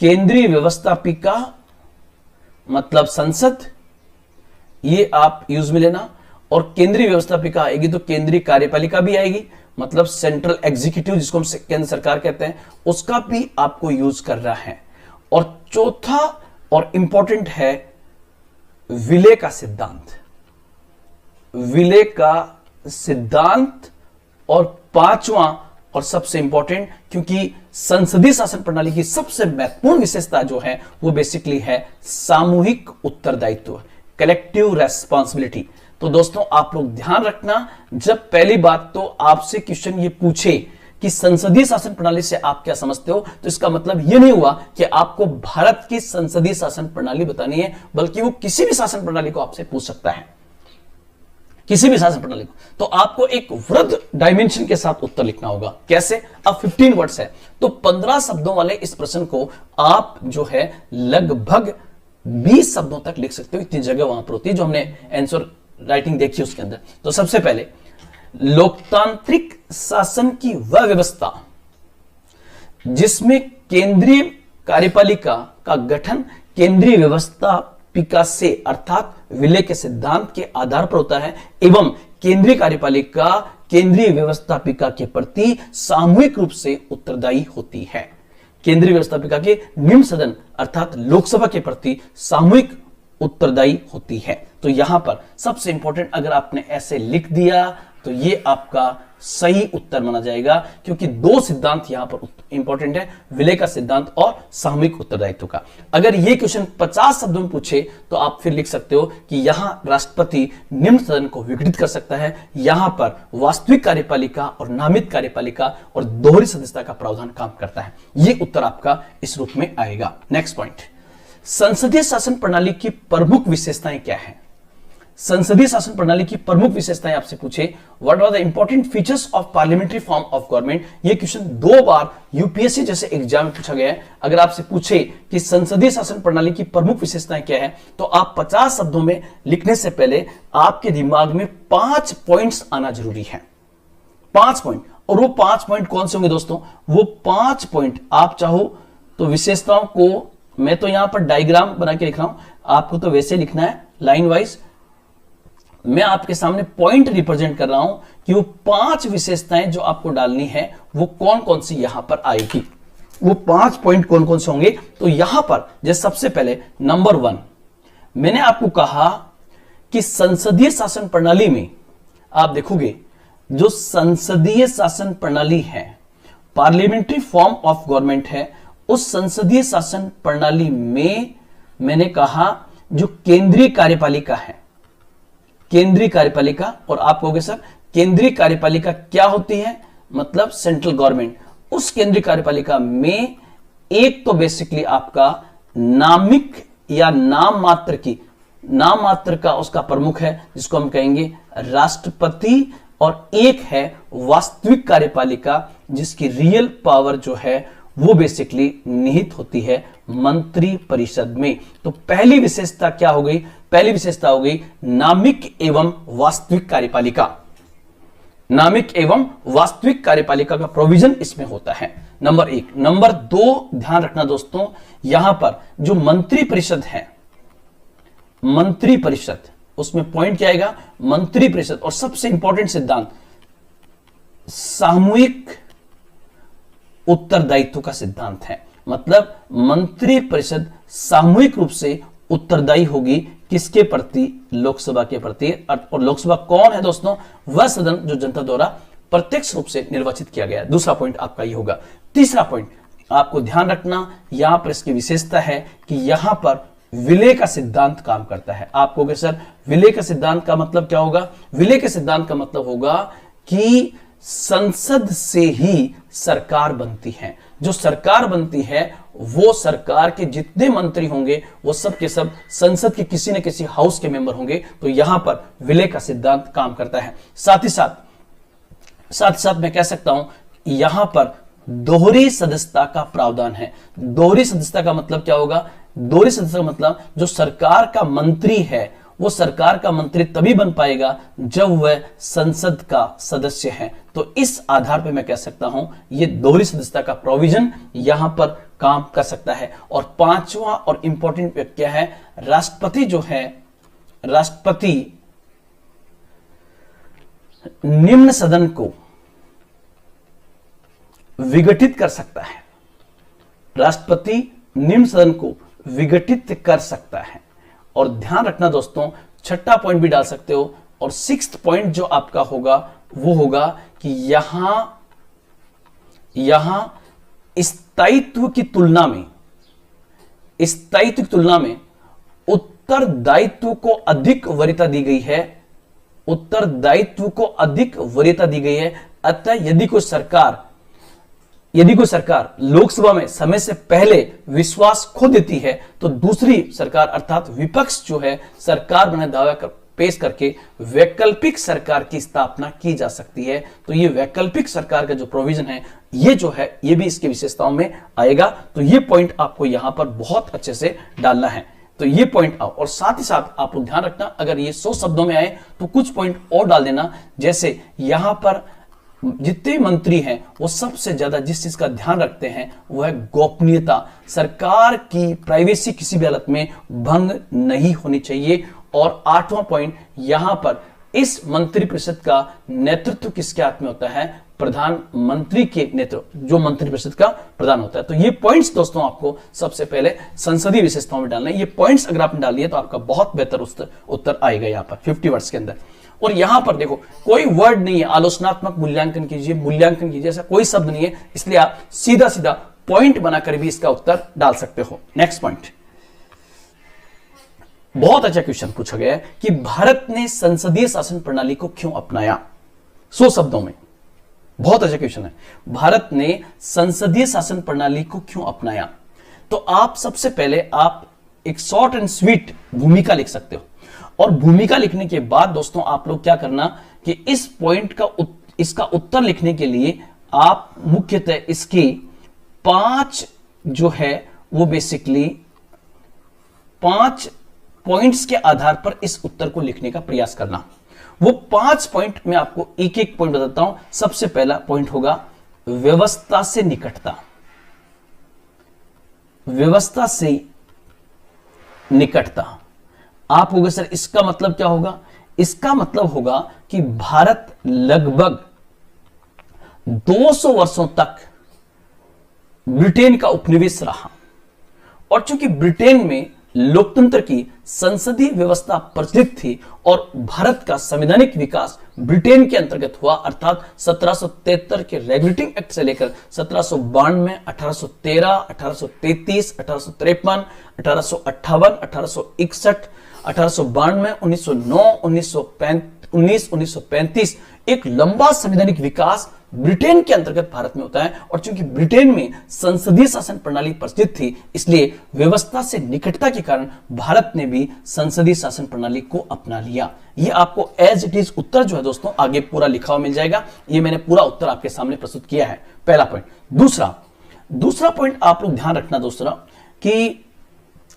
A: केंद्रीय व्यवस्थापिका, मतलब संसद, ये आप यूज में लेना। और केंद्रीय व्यवस्थापिका आएगी तो केंद्रीय कार्यपालिका भी आएगी, मतलब सेंट्रल एग्जीक्यूटिव जिसको हम केंद्र सरकार कहते हैं, उसका भी आपको यूज कर रहा है। और चौथा और इंपॉर्टेंट है विलय का सिद्धांत, विलय का सिद्धांत। और पांचवा और सबसे इंपॉर्टेंट, क्योंकि संसदीय शासन प्रणाली की सबसे महत्वपूर्ण विशेषता जो है वो बेसिकली है सामूहिक उत्तरदायित्व, कलेक्टिव रेस्पॉन्सिबिलिटी। तो दोस्तों आप लोग ध्यान रखना, जब पहली बात तो आपसे क्वेश्चन ये पूछे कि संसदीय शासन प्रणाली से आप क्या समझते हो, तो इसका मतलब यह नहीं हुआ कि आपको भारत की संसदीय शासन प्रणाली बतानी है, बल्कि वो किसी भी शासन प्रणाली को आपसे पूछ सकता है, किसी भी शासन प्रणाली को। तो आपको एक वृहद डायमेंशन के साथ उत्तर लिखना होगा। कैसे, अब 15 वर्ड्स है तो 15 शब्दों वाले इस प्रश्न को आप जो है लगभग 20 शब्दों तक लिख सकते हो, इतनी जगह वहां पर होती है जो हमने आंसर राइटिंग देखी उसके अंदर। तो सबसे पहले लोकतांत्रिक शासन की वह व्यवस्था जिसमें केंद्रीय कार्यपालिका का गठन केंद्रीय व्यवस्थापिका से अर्थात विलय के सिद्धांत के आधार पर होता है, एवं केंद्रीय कार्यपालिका केंद्रीय व्यवस्थापिका के प्रति सामूहिक रूप से उत्तरदायी होती है। केंद्रीय व्यवस्थापिका के निम्न सदन अर्थात लोकसभा के प्रति सामूहिक उत्तरदायी होती है। तो यहां पर सबसे इंपॉर्टेंट, अगर आपने ऐसे लिख दिया तो ये आपका सही उत्तर माना जाएगा, क्योंकि दो सिद्धांत यहां पर इंपॉर्टेंट है, विलय का सिद्धांत और सामूहिक उत्तरदायित्व का। अगर ये क्वेश्चन 50 शब्दों में पूछे तो आप फिर लिख सकते हो कि यहां राष्ट्रपति निम्न सदन को विघटित कर सकता है, यहां पर वास्तविक कार्यपालिका और नामित कार्यपालिका और दोहरी सदस्यता का प्रावधान काम करता है। ये उत्तर आपका इस रूप में आएगा। नेक्स्ट पॉइंट, संसदीय शासन प्रणाली की प्रमुख विशेषताएं क्या है। संसदीय शासन प्रणाली की प्रमुख विशेषताएं आपसे पूछे, what are the important features of parliamentary form of government. ये क्वेश्चन 2 बार यूपीएससी जैसे एग्जाम में पूछा गया है। अगर आपसे पूछे कि संसदीय शासन प्रणाली की प्रमुख विशेषताएं क्या है, तो आप 50 शब्दों में लिखने से पहले आपके दिमाग में 5 पॉइंट्स आना जरूरी है। 5 पॉइंट, और वो 5 पॉइंट कौन से होंगे दोस्तों, वो 5 पॉइंट आप चाहो तो विशेषताओं को, मैं तो यहां पर डायग्राम बना के लिख रहा हूं, आपको तो वैसे लिखना है लाइन वाइज। मैं आपके सामने पॉइंट रिप्रेजेंट कर रहा हूं कि वो 5 विशेषताएं जो आपको डालनी है वो कौन कौन सी यहां पर आएगी, वो 5 पॉइंट कौन कौन से होंगे। तो यहां पर जैसे सबसे पहले नंबर 1 मैंने आपको कहा कि संसदीय शासन प्रणाली में आप देखोगे जो संसदीय शासन प्रणाली है, पार्लियामेंट्री फॉर्म ऑफ गवर्नमेंट है, उस संसदीय शासन प्रणाली में मैंने कहा जो केंद्रीय कार्यपालिका है, केंद्रीय कार्यपालिका, और आप कहोगे सर केंद्रीय कार्यपालिका क्या होती है, मतलब सेंट्रल गवर्नमेंट, उस केंद्रीय कार्यपालिका में एक तो बेसिकली आपका नामिक या नाम मात्र का उसका प्रमुख है जिसको हम कहेंगे राष्ट्रपति, और एक है वास्तविक कार्यपालिका जिसकी रियल पावर जो है वो बेसिकली निहित होती है मंत्री परिषद में। तो पहली विशेषता क्या हो गई, पहली विशेषता हो गई नामिक एवं वास्तविक कार्यपालिका, नामिक एवं वास्तविक कार्यपालिका का प्रोविजन इसमें होता है, नंबर 1। नंबर 2 ध्यान रखना दोस्तों, यहां पर जो मंत्री परिषद है, मंत्री परिषद, उसमें पॉइंट क्या आएगा, मंत्री परिषद, और सबसे इंपॉर्टेंट सिद्धांत सामूहिक उत्तरदायित्व का सिद्धांत है। मतलब मंत्री परिषद सामूहिक रूप से उत्तरदायी होगी किसके प्रति, लोकसभा के प्रति। और लोकसभा कौन है दोस्तों, वह सदन जो जनता द्वारा प्रत्यक्ष रूप से निर्वाचित किया गया है। दूसरा पॉइंट आपका ये होगा। तीसरा पॉइंट आपको ध्यान रखना, यहां पर इसकी विशेषता है कि यहां पर विलय का सिद्धांत काम करता है। आप कहोगे सर विलय का सिद्धांत का मतलब क्या होगा, विलय के सिद्धांत का मतलब होगा कि संसद से ही सरकार बनती है, जो सरकार बनती है वो सरकार के जितने मंत्री होंगे वो सब के सब संसद के किसी न किसी हाउस के मेंबर होंगे। तो यहां पर विलय का सिद्धांत काम करता है। साथ ही साथ मैं कह सकता हूं यहां पर दोहरी सदस्यता का प्रावधान है। दोहरी सदस्यता का मतलब क्या होगा, दोहरी सदस्यता का मतलब जो सरकार का मंत्री है वो सरकार का मंत्री तभी बन पाएगा जब वह संसद का सदस्य है। तो इस आधार पर मैं कह सकता हूं ये दोहरी सदस्यता का प्रोविजन यहां पर काम कर सकता है। और पांचवा और इंपॉर्टेंट क्या है, राष्ट्रपति जो है, राष्ट्रपति निम्न सदन को विघटित कर सकता है, राष्ट्रपति निम्न सदन को विघटित कर सकता है। और ध्यान रखना दोस्तों, छठा पॉइंट भी डाल सकते हो, और 6th पॉइंट जो आपका होगा वो होगा कि यहां स्थायित्व की तुलना में उत्तरदायित्व को अधिक वरीयता दी गई है, उत्तरदायित्व को अधिक वरीयता दी गई है। अतः यदि कोई सरकार लोकसभा में समय से पहले विश्वास खो देती है तो दूसरी सरकार अर्थात विपक्ष जो है सरकार बने दावा पेश करके वैकल्पिक सरकार की स्थापना की जा सकती है। तो ये वैकल्पिक सरकार का जो प्रोविजन है ये जो है ये भी इसकी विशेषताओं में आएगा। तो ये पॉइंट आपको यहां पर बहुत अच्छे से डालना है। तो ये पॉइंट आओ, और साथ ही साथ आप लोग ध्यान रखना अगर ये 100 शब्दों में आए तो कुछ पॉइंट और डाल देना। जैसे यहां पर जितने मंत्री हैं वो सबसे ज्यादा जिस चीज का ध्यान रखते हैं वो है गोपनीयता, सरकार की प्राइवेसी किसी भी हालत में भंग नहीं होनी चाहिए। और 8वां पॉइंट यहां पर इस मंत्रिपरिषद का नेतृत्व किसके हाथ में होता है, प्रधानमंत्री के नेतृत्व, जो मंत्रिपरिषद का प्रधान होता है। तो ये पॉइंट्स दोस्तों आपको सबसे पहले संसदीय विशेषताओं में डालना है। ये पॉइंट्स अगर आपने डाल दिए तो आपका बहुत बेहतर उत्तर आएगा यहां पर 50 वर्ड्स के अंदर। और यहां पर देखो कोई वर्ड नहीं है, आलोचनात्मक मूल्यांकन कीजिए ऐसा कोई शब्द नहीं है, इसलिए आप सीधा सीधा पॉइंट बनाकर भी इसका उत्तर डाल सकते हो। नेक्स्ट पॉइंट, बहुत अच्छा क्वेश्चन पूछा गया है कि भारत ने संसदीय शासन प्रणाली को क्यों अपनाया। 100 शब्दों में बहुत अच्छा क्वेश्चन है, भारत ने संसदीय शासन प्रणाली को क्यों अपनाया। तो आप सबसे पहले आप एक शॉर्ट एंड स्वीट भूमिका लिख सकते हो, और भूमिका लिखने के बाद दोस्तों आप लोग क्या करना कि इस पॉइंट का इसका उत्तर लिखने के लिए आप मुख्यतः इसके 5 जो है वो बेसिकली 5 पॉइंट्स के आधार पर इस उत्तर को लिखने का प्रयास करना। वो 5 पॉइंट मैं आपको एक एक पॉइंट बताता हूं। सबसे पहला पॉइंट होगा व्यवस्था से निकटता, व्यवस्था से निकटता। आप होगे सर इसका मतलब क्या होगा, इसका मतलब होगा कि भारत लगभग 200 वर्षों तक ब्रिटेन का उपनिवेश रहा। और चूंकि ब्रिटेन में लोकतंत्र की संसदीय व्यवस्था प्रचलित थी और भारत का संवैधानिक विकास ब्रिटेन के अंतर्गत हुआ, अर्थात 1773 के रेगुलेटिंग एक्ट से लेकर 1792, 1813, 1833, 1853, 1858, 1861, 1892, 1909, 1935 एक लंबा संवैधानिक विकास ब्रिटेन के अंतर्गत भारत में होता है। और चूंकि ब्रिटेन में संसदीय शासन प्रणाली प्रचलित थी, इसलिए व्यवस्था से निकटता के कारण भारत ने भी संसदीय शासन प्रणाली को अपना लिया। ये आपको एज इट इज उत्तर जो है दोस्तों आगे पूरा लिखा हुआ मिल जाएगा। ये मैंने पूरा उत्तर आपके सामने प्रस्तुत किया है, पहला पॉइंट। दूसरा पॉइंट आप लोग ध्यान रखना दोस्तों कि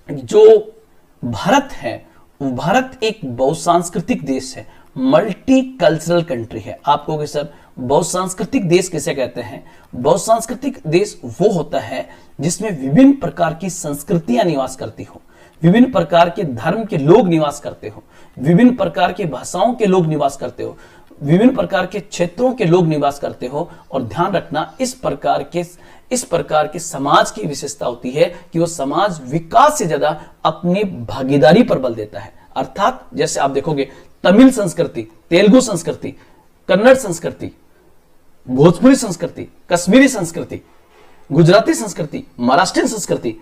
A: जो भारत है, भारत एक बहुसांस्कृतिक देश है, मल्टी कल्चरल कंट्री है। आप कहोगे सर बहुसांस्कृतिक देश किसे कहते हैं? बहुसांस्कृतिक देश वो होता है जिसमें विभिन्न प्रकार की संस्कृतियां निवास करती हो, विभिन्न प्रकार के धर्म के लोग निवास करते हो, विभिन्न प्रकार की भाषाओं के लोग निवास करते हो, विभिन्न प्रकार के क्षेत्रों के लोग निवास करते हो। और ध्यान रखना इस प्रकार के समाज की विशेषता होती है कि वो समाज विकास से ज्यादा अपनी भागीदारी पर बल देता है। अर्थात जैसे आप देखोगे तमिल संस्कृति, तेलुगु संस्कृति, कन्नड़ संस्कृति, भोजपुरी संस्कृति, कश्मीरी संस्कृति, गुजराती संस्कृति, महाराष्ट्रीय संस्कृति,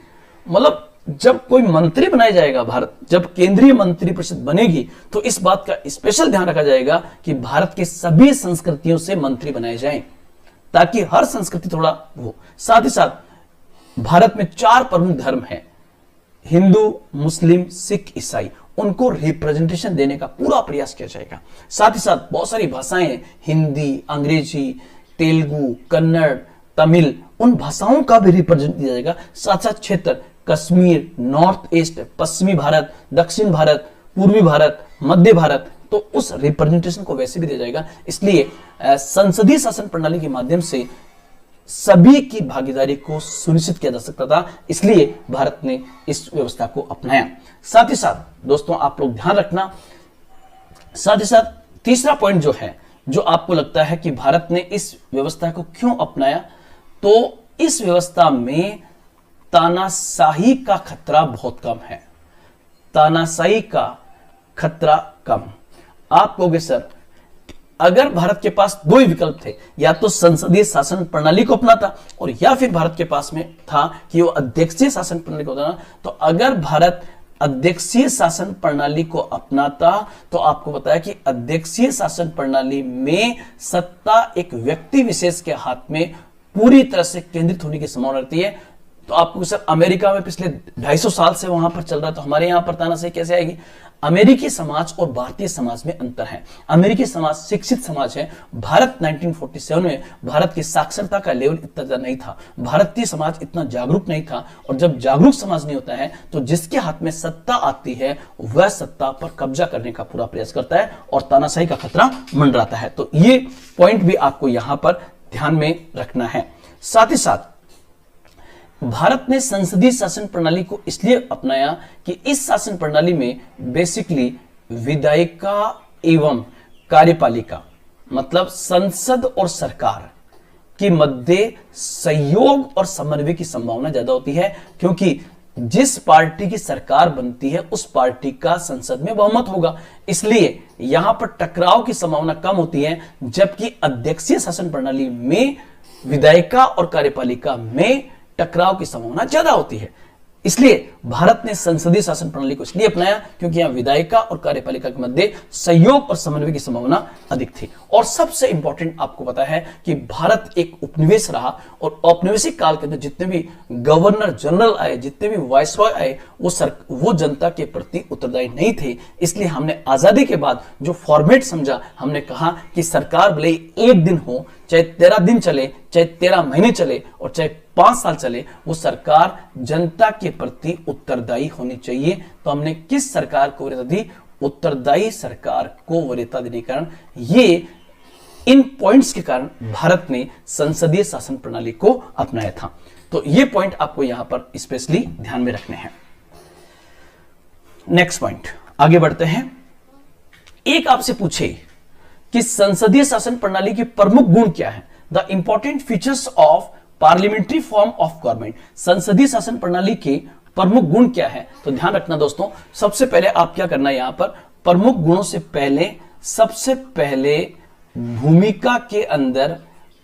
A: मतलब जब कोई मंत्री बनाया जाएगा, भारत जब केंद्रीय मंत्री परिषद बनेगी तो इस बात का स्पेशल ध्यान रखा जाएगा कि भारत के सभी संस्कृतियों से मंत्री बनाए जाएं, ताकि हर संस्कृति थोड़ा हो। साथ ही साथ भारत में 4 प्रमुख धर्म हैं, हिंदू, मुस्लिम, सिख, ईसाई। उनको रिप्रेजेंटेशन देने का पूरा प्रयास किया जाएगा। साथ ही साथ बहुत सारी भाषाएं हैं, हिंदी, अंग्रेजी, तेलुगु, कन्नड़, तमिल, उन भाषाओं का भी रिप्रेजेंट दिया जाएगा। साथ साथ क्षेत्र कश्मीर, नॉर्थ ईस्ट, पश्चिमी भारत, दक्षिण भारत, पूर्वी भारत, मध्य भारत, तो उस रिप्रेजेंटेशन को वैसे भी दिया जाएगा। इसलिए संसदीय शासन प्रणाली के माध्यम से सभी की भागीदारी को सुनिश्चित किया जा सकता था, इसलिए भारत ने इस व्यवस्था को अपनाया। साथ ही साथ दोस्तों आप लोग ध्यान रखना, साथ ही साथ तीसरा पॉइंट जो है, जो आपको लगता है कि भारत ने इस व्यवस्था को क्यों अपनाया, तो इस व्यवस्था में तानाशाही का खतरा बहुत कम है। तानाशाही का खतरा कम। आप कहोगे सर अगर भारत के पास 2 ही विकल्प थे, या तो संसदीय शासन प्रणाली को अपनाता और या फिर भारत के पास में था कि वो अध्यक्षीय शासन प्रणाली को अपनाना, तो अगर भारत अध्यक्षीय शासन प्रणाली को अपनाता तो आपको बताया कि अध्यक्षीय शासन प्रणाली में सत्ता एक व्यक्ति विशेष के हाथ में पूरी तरह से केंद्रित होने की संभावना रहती है। तो आपको सर अमेरिका में पिछले 250 साल से वहां पर चल रहा है, तो हमारे यहां पर तानाशाही कैसे आएगी? अमेरिकी समाज और भारतीय समाज में अंतर है। अमेरिकी समाज शिक्षित समाज है। भारत 1947 में भारत की साक्षरता का लेवल इतना ज्यादा नहीं था, भारतीय समाज इतना जागरूक नहीं था। और जब जागरूक समाज नहीं होता है तो जिसके हाथ में सत्ता आती है वह सत्ता पर कब्जा करने का पूरा प्रयास करता है और तानाशाही का खतरा मंडराता है। तो ये पॉइंट भी आपको यहां पर ध्यान में रखना है। साथ ही साथ भारत ने संसदीय शासन प्रणाली को इसलिए अपनाया कि इस शासन प्रणाली में बेसिकली विधायिका एवं कार्यपालिका, मतलब संसद और सरकार के मध्य सहयोग और समन्वय की संभावना ज्यादा होती है, क्योंकि जिस पार्टी की सरकार बनती है उस पार्टी का संसद में बहुमत होगा, इसलिए यहां पर टकराव की संभावना कम होती है। जबकि अध्यक्षीय शासन प्रणाली में विधायिका और कार्यपालिका में टकराव की संभावना ज्यादा होती है। इसलिए भारत ने संसदीय शासन प्रणाली को इसलिए अपनाया क्योंकि यहां विधायिका और कार्यपालिका के मध्य सहयोग और समन्वय की संभावना अधिक थी। और सबसे इंपॉर्टेंट आपको पता है कि भारत एक उपनिवेश रहा और औपनिवेशिक काल के अंदर जितने भी गवर्नर जनरल आए, जितने भी वायसरॉय आए, वो जनता के प्रति उत्तरदायी नहीं थे। इसलिए हमने आजादी के बाद जो फॉर्मेट समझा, हमने कहा कि सरकार भले 1 दिन हो, चाहे 13 दिन चले, चाहे 13 महीने चले और चाहे 5 साल चले, वो सरकार जनता के प्रति उत्तरदायी होनी चाहिए। तो हमने किस सरकार को वरीयता दी? उत्तरदायी सरकार को वरीयता देने के कारण, ये इन पॉइंट्स के कारण भारत ने संसदीय शासन प्रणाली को अपनाया था। तो ये पॉइंट आपको यहां पर स्पेशली ध्यान में रखने हैं। नेक्स्ट पॉइंट, आगे बढ़ते हैं। एक आपसे पूछे कि संसदीय शासन प्रणाली के प्रमुख गुण क्या है, the important features of parliamentary form of government, संसदीय शासन प्रणाली के प्रमुख गुण क्या है, तो ध्यान रखना दोस्तों, सबसे पहले आप क्या करना है, यहां पर प्रमुख गुणों से पहले सबसे पहले भूमिका के अंदर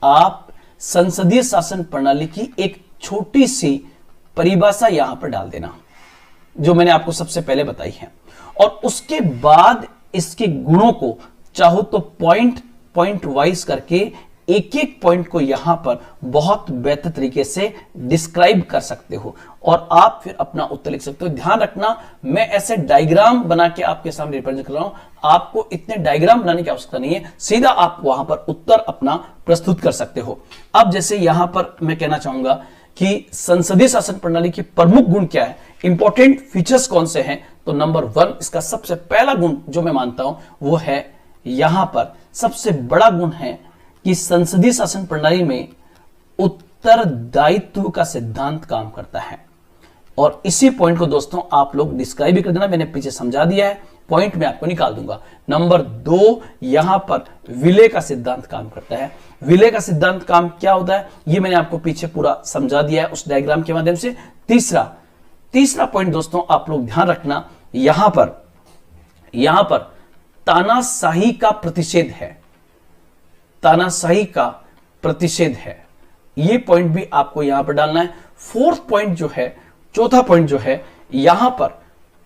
A: आप संसदीय शासन प्रणाली की एक छोटी सी परिभाषा यहां पर डाल देना, जो मैंने आपको सबसे पहले बताई है, और उसके बाद इसके गुणों को चाहो तो पॉइंट वाइज करके एक एक पॉइंट को यहां पर बहुत बेहतर तरीके से डिस्क्राइब कर सकते हो और आप फिर अपना उत्तर लिख सकते हो। ध्यान रखना, मैं ऐसे डायग्राम बना के आपके सामने रिप्रेजेंट कर रहा हूं, आपको इतने डायग्राम बनाने की आवश्यकता नहीं है, सीधा आप वहां पर उत्तर अपना प्रस्तुत कर सकते हो। अब जैसे यहां पर मैं कहना चाहूंगा कि संसदीय शासन प्रणाली के प्रमुख गुण क्या है, इंपॉर्टेंट फीचर्स कौन से हैं, तो नंबर 1 इसका सबसे पहला गुण जो मैं मानता हूं वो है, यहां पर सबसे बड़ा गुण है कि संसदीय शासन प्रणाली में उत्तरदायित्व का सिद्धांत काम करता है। और इसी पॉइंट को दोस्तों आप लोग डिस्क्राइब भी कर देना, मैंने पीछे समझा दिया है, पॉइंट में आपको निकाल दूंगा। नंबर 2 यहां पर विलय का सिद्धांत काम करता है। विलय का सिद्धांत काम क्या होता है ये मैंने आपको पीछे पूरा समझा दिया है उस डायग्राम के माध्यम से। तीसरा पॉइंट दोस्तों आप लोग ध्यान रखना, यहां पर तानाशाही का प्रतिषेध है, तानाशाही का प्रतिषेध है, ये पॉइंट भी आपको यहां पर डालना है। चौथा पॉइंट जो है यहां पर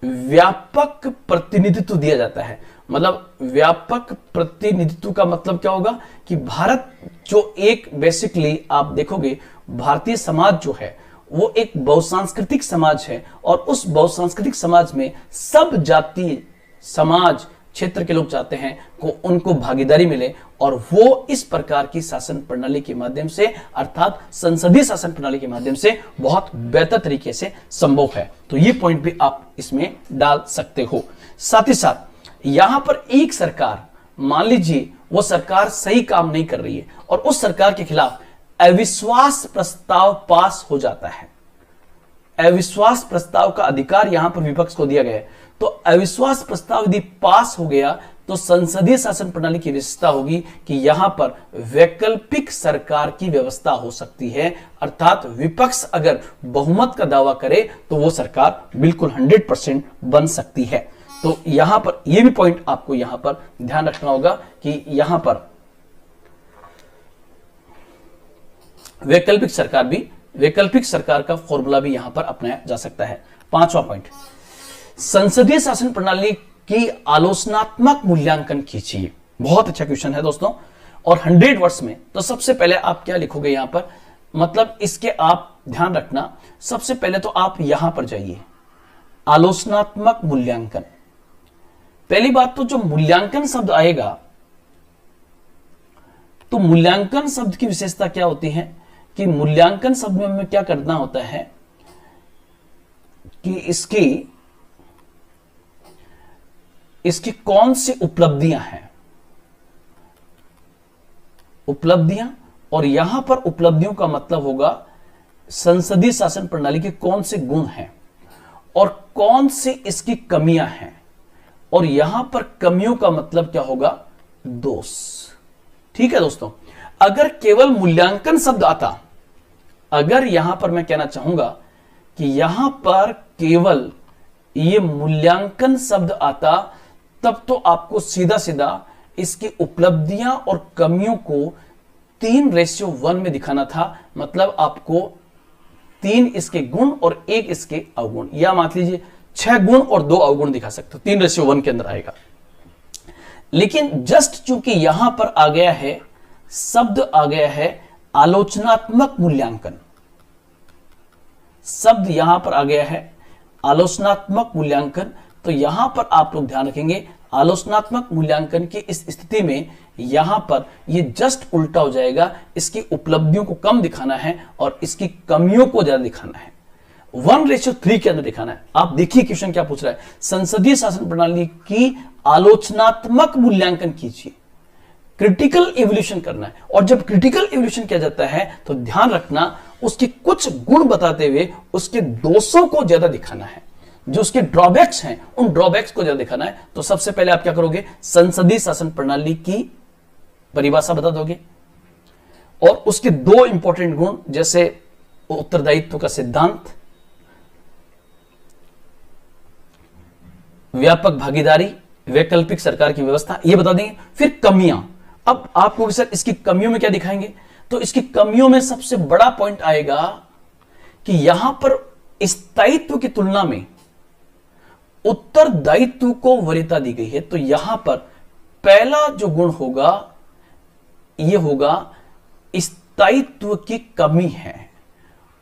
A: व्यापक प्रतिनिधित्व दिया जाता है। मतलब व्यापक प्रतिनिधित्व का मतलब क्या होगा कि भारत जो एक बेसिकली आप देखोगे भारतीय समाज जो है वो एक बहुसांस्कृतिक समाज है और उस बहुसांस्कृतिक समाज में सब जाति समाज क्षेत्र के लोग चाहते हैं को उनको भागीदारी मिले और वो इस प्रकार की शासन प्रणाली के माध्यम से अर्थात संसदीय शासन प्रणाली के माध्यम से बहुत बेहतर तरीके से संभव है। तो ये पॉइंट भी आप इसमें डाल सकते हो। साथ ही साथ यहां पर एक सरकार, मान लीजिए वो सरकार सही काम नहीं कर रही है और उस सरकार के खिलाफ अविश्वास प्रस्ताव पास हो जाता है। अविश्वास प्रस्ताव का अधिकार यहां पर विपक्ष को दिया गया है, तो अविश्वास प्रस्ताव यदि पास हो गया तो संसदीय शासन प्रणाली की विशेषता होगी कि यहां पर वैकल्पिक सरकार की व्यवस्था हो सकती है, अर्थात विपक्ष अगर बहुमत का दावा करे तो वो सरकार बिल्कुल 100% बन सकती है। तो यहां पर यह भी पॉइंट आपको यहां पर ध्यान रखना होगा कि यहां पर वैकल्पिक सरकार का फॉर्मूला भी यहां पर अपनाया जा सकता है। 5वां पॉइंट, संसदीय शासन प्रणाली की आलोचनात्मक मूल्यांकन कीजिए। बहुत अच्छा क्वेश्चन है दोस्तों, और 100 वर्ड्स में। तो सबसे पहले आप क्या लिखोगे यहां पर, मतलब इसके आप ध्यान रखना, सबसे पहले तो आप यहां पर जाइए आलोचनात्मक मूल्यांकन। पहली बात तो जो मूल्यांकन शब्द आएगा, तो मूल्यांकन शब्द की विशेषता क्या होती है कि मूल्यांकन शब्द में हमें क्या करना होता है कि इसकी कौन सी उपलब्धियां हैं, उपलब्धियां, और यहां पर उपलब्धियों का मतलब होगा संसदीय शासन प्रणाली के कौन से गुण हैं और कौन सी इसकी कमियां हैं, और यहां पर कमियों का मतलब क्या होगा, दोष। ठीक है दोस्तों, अगर केवल मूल्यांकन शब्द आता, अगर यहां पर मैं कहना चाहूंगा कि यहां पर केवल ये मूल्यांकन शब्द आता, तब तो आपको सीधा सीधा इसकी उपलब्धियां और कमियों को 3:1 में दिखाना था। मतलब आपको 3 इसके गुण और 1 इसके अवगुण, या मान लीजिए 6 गुण और 2 अवगुण दिखा सकते हो, 3:1 के अंदर आएगा। लेकिन जस्ट चूंकि यहां पर आ गया है, शब्द आ गया है आलोचनात्मक मूल्यांकन, शब्द यहां पर आ गया है आलोचनात्मक मूल्यांकन, तो यहां पर आप लोग ध्यान रखेंगे आलोचनात्मक मूल्यांकन की इस स्थिति में यहां पर ये जस्ट उल्टा हो जाएगा, इसकी उपलब्धियों को कम दिखाना है और इसकी कमियों को ज्यादा दिखाना है, 1:3 के अंदर दिखाना है। आप देखिए क्वेश्चन क्या पूछ रहा है, संसदीय शासन प्रणाली की आलोचनात्मक मूल्यांकन कीजिए, क्रिटिकल इवोल्यूशन करना है। और जब क्रिटिकल इवोल्यूशन किया जाता है तो ध्यान रखना उसके कुछ गुण बताते हुए उसके दोषों को ज्यादा दिखाना है। जो उसके ड्रॉबैक्स हैं उन ड्रॉबैक्स को जब दिखाना है तो सबसे पहले आप क्या करोगे, संसदीय शासन प्रणाली की परिभाषा बता दोगे और उसके दो इंपॉर्टेंट गुण जैसे उत्तरदायित्व का सिद्धांत, व्यापक भागीदारी, वैकल्पिक सरकार की व्यवस्था, ये बता देंगे। फिर कमियां, अब आपको सर इसकी कमियों में क्या दिखाएंगे, तो इसकी कमियों में सबसे बड़ा पॉइंट आएगा कि यहां पर स्थायित्व की तुलना में उत्तरदायित्व को वरीयता दी गई है। तो यहां पर पहला जो गुण होगा यह होगा स्थायित्व की कमी है।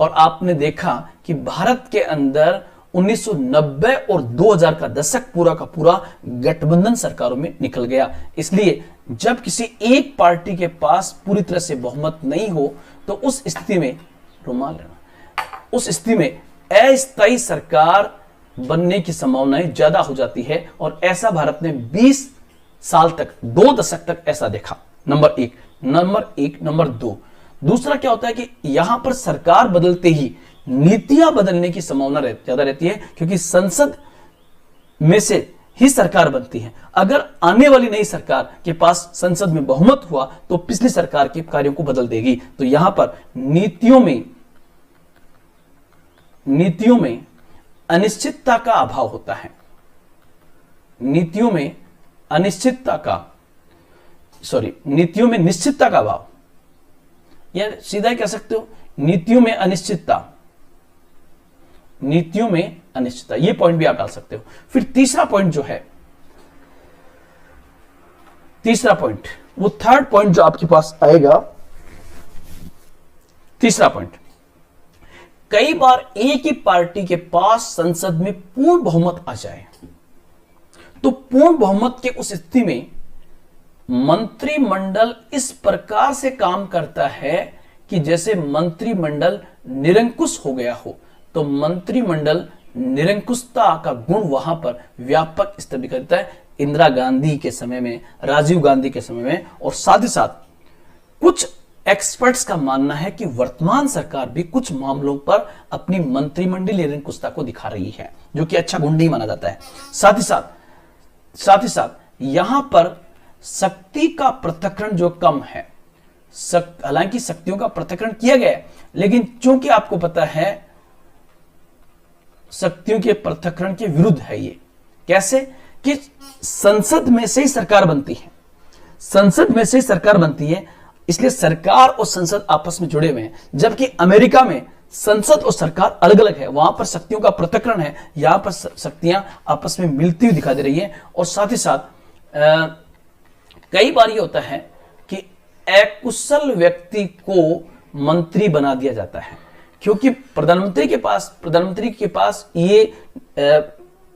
A: और आपने देखा कि भारत के अंदर 1990 और 2000 का दशक पूरा का पूरा गठबंधन सरकारों में निकल गया। इसलिए जब किसी एक पार्टी के पास पूरी तरह से बहुमत नहीं हो तो उस स्थिति में रुमाल लेना, उस स्थिति में अस्थायी सरकार बनने की संभावनाएं ज्यादा हो जाती है। और ऐसा भारत ने 20 साल तक, 2 दशक तक ऐसा देखा। नंबर एक। नंबर दो, दूसरा क्या होता है कि यहां पर सरकार बदलते ही नीतियां बदलने की संभावना ज्यादा रहती है, क्योंकि संसद में से ही सरकार बनती है। अगर आने वाली नई सरकार के पास संसद में बहुमत हुआ तो पिछली सरकार के कार्यों को बदल देगी। तो यहां पर नीतियों में अनिश्चितता का अभाव होता है। नीतियों में निश्चितता का अभाव, या सीधा कह सकते हो नीतियों में अनिश्चितता, ये पॉइंट भी आप डाल सकते हो। फिर तीसरा पॉइंट जो है, वो थर्ड पॉइंट जो आपके पास आएगा, तीसरा पॉइंट, कई बार एक ही पार्टी के पास संसद में पूर्ण बहुमत आ जाए तो पूर्ण बहुमत के उस स्थिति में मंत्रिमंडल इस प्रकार से काम करता है कि जैसे मंत्रिमंडल निरंकुश हो गया हो। तो मंत्रिमंडल निरंकुशता का गुण वहां पर व्यापक स्तर दिखाई देता है। इंदिरा गांधी के समय में, राजीव गांधी के समय में, और साथ ही साथ कुछ एक्सपर्ट्स का मानना है कि वर्तमान सरकार भी कुछ मामलों पर अपनी मंत्रिमंडलीय निरंकुशता को दिखा रही है, जो कि अच्छा गुण नहीं माना जाता है। साथ ही साथ यहां पर शक्ति का पृथक्करण जो कम है, हालांकि शक्तियों का पृथक्करण किया गया है, लेकिन चूंकि आपको पता है शक्तियों के पृथक्करण के विरुद्ध है ये। कैसे कि संसद में से ही सरकार बनती है, इसलिए सरकार और संसद आपस में जुड़े हुए हैं। जबकि अमेरिका में संसद और सरकार अलग अलग है, वहां पर शक्तियों का पृथक्करण है, यहां पर शक्तियां आपस में मिलती हुई दिखाई दे रही है। और साथ ही साथ कई बार यह होता है कि अकुशल व्यक्ति को मंत्री बना दिया जाता है, क्योंकि प्रधानमंत्री के पास ये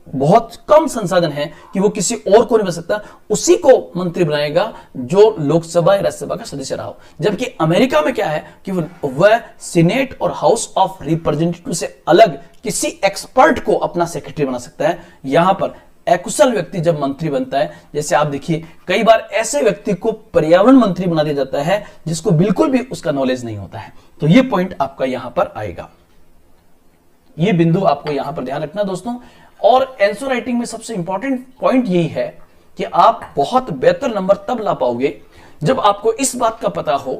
A: बहुत कम संसाधन है कि वो किसी और को नहीं बन सकता, उसी को मंत्री बनाएगा जो लोकसभा या राज्यसभा का सदस्य रहा हो। जबकि अमेरिका में क्या है कि वह सीनेट और हाउस ऑफ रिप्रेजेंटेटिव से अलग किसी एक्सपर्ट को अपना सेक्रेटरी बना सकता है। यहां पर अकुशल व्यक्ति जब मंत्री बनता है, जैसे आप देखिए कई बार ऐसे व्यक्ति को पर्यावरण मंत्री बना दिया जाता है जिसको बिल्कुल भी उसका नॉलेज नहीं होता है। तो ये पॉइंट आपका यहां पर आएगा, ये बिंदु आपको यहां पर ध्यान रखना दोस्तों। और आंसर राइटिंग में सबसे इंपॉर्टेंट पॉइंट यही है कि आप बहुत बेहतर नंबर तब ला पाओगे जब आपको इस बात का पता हो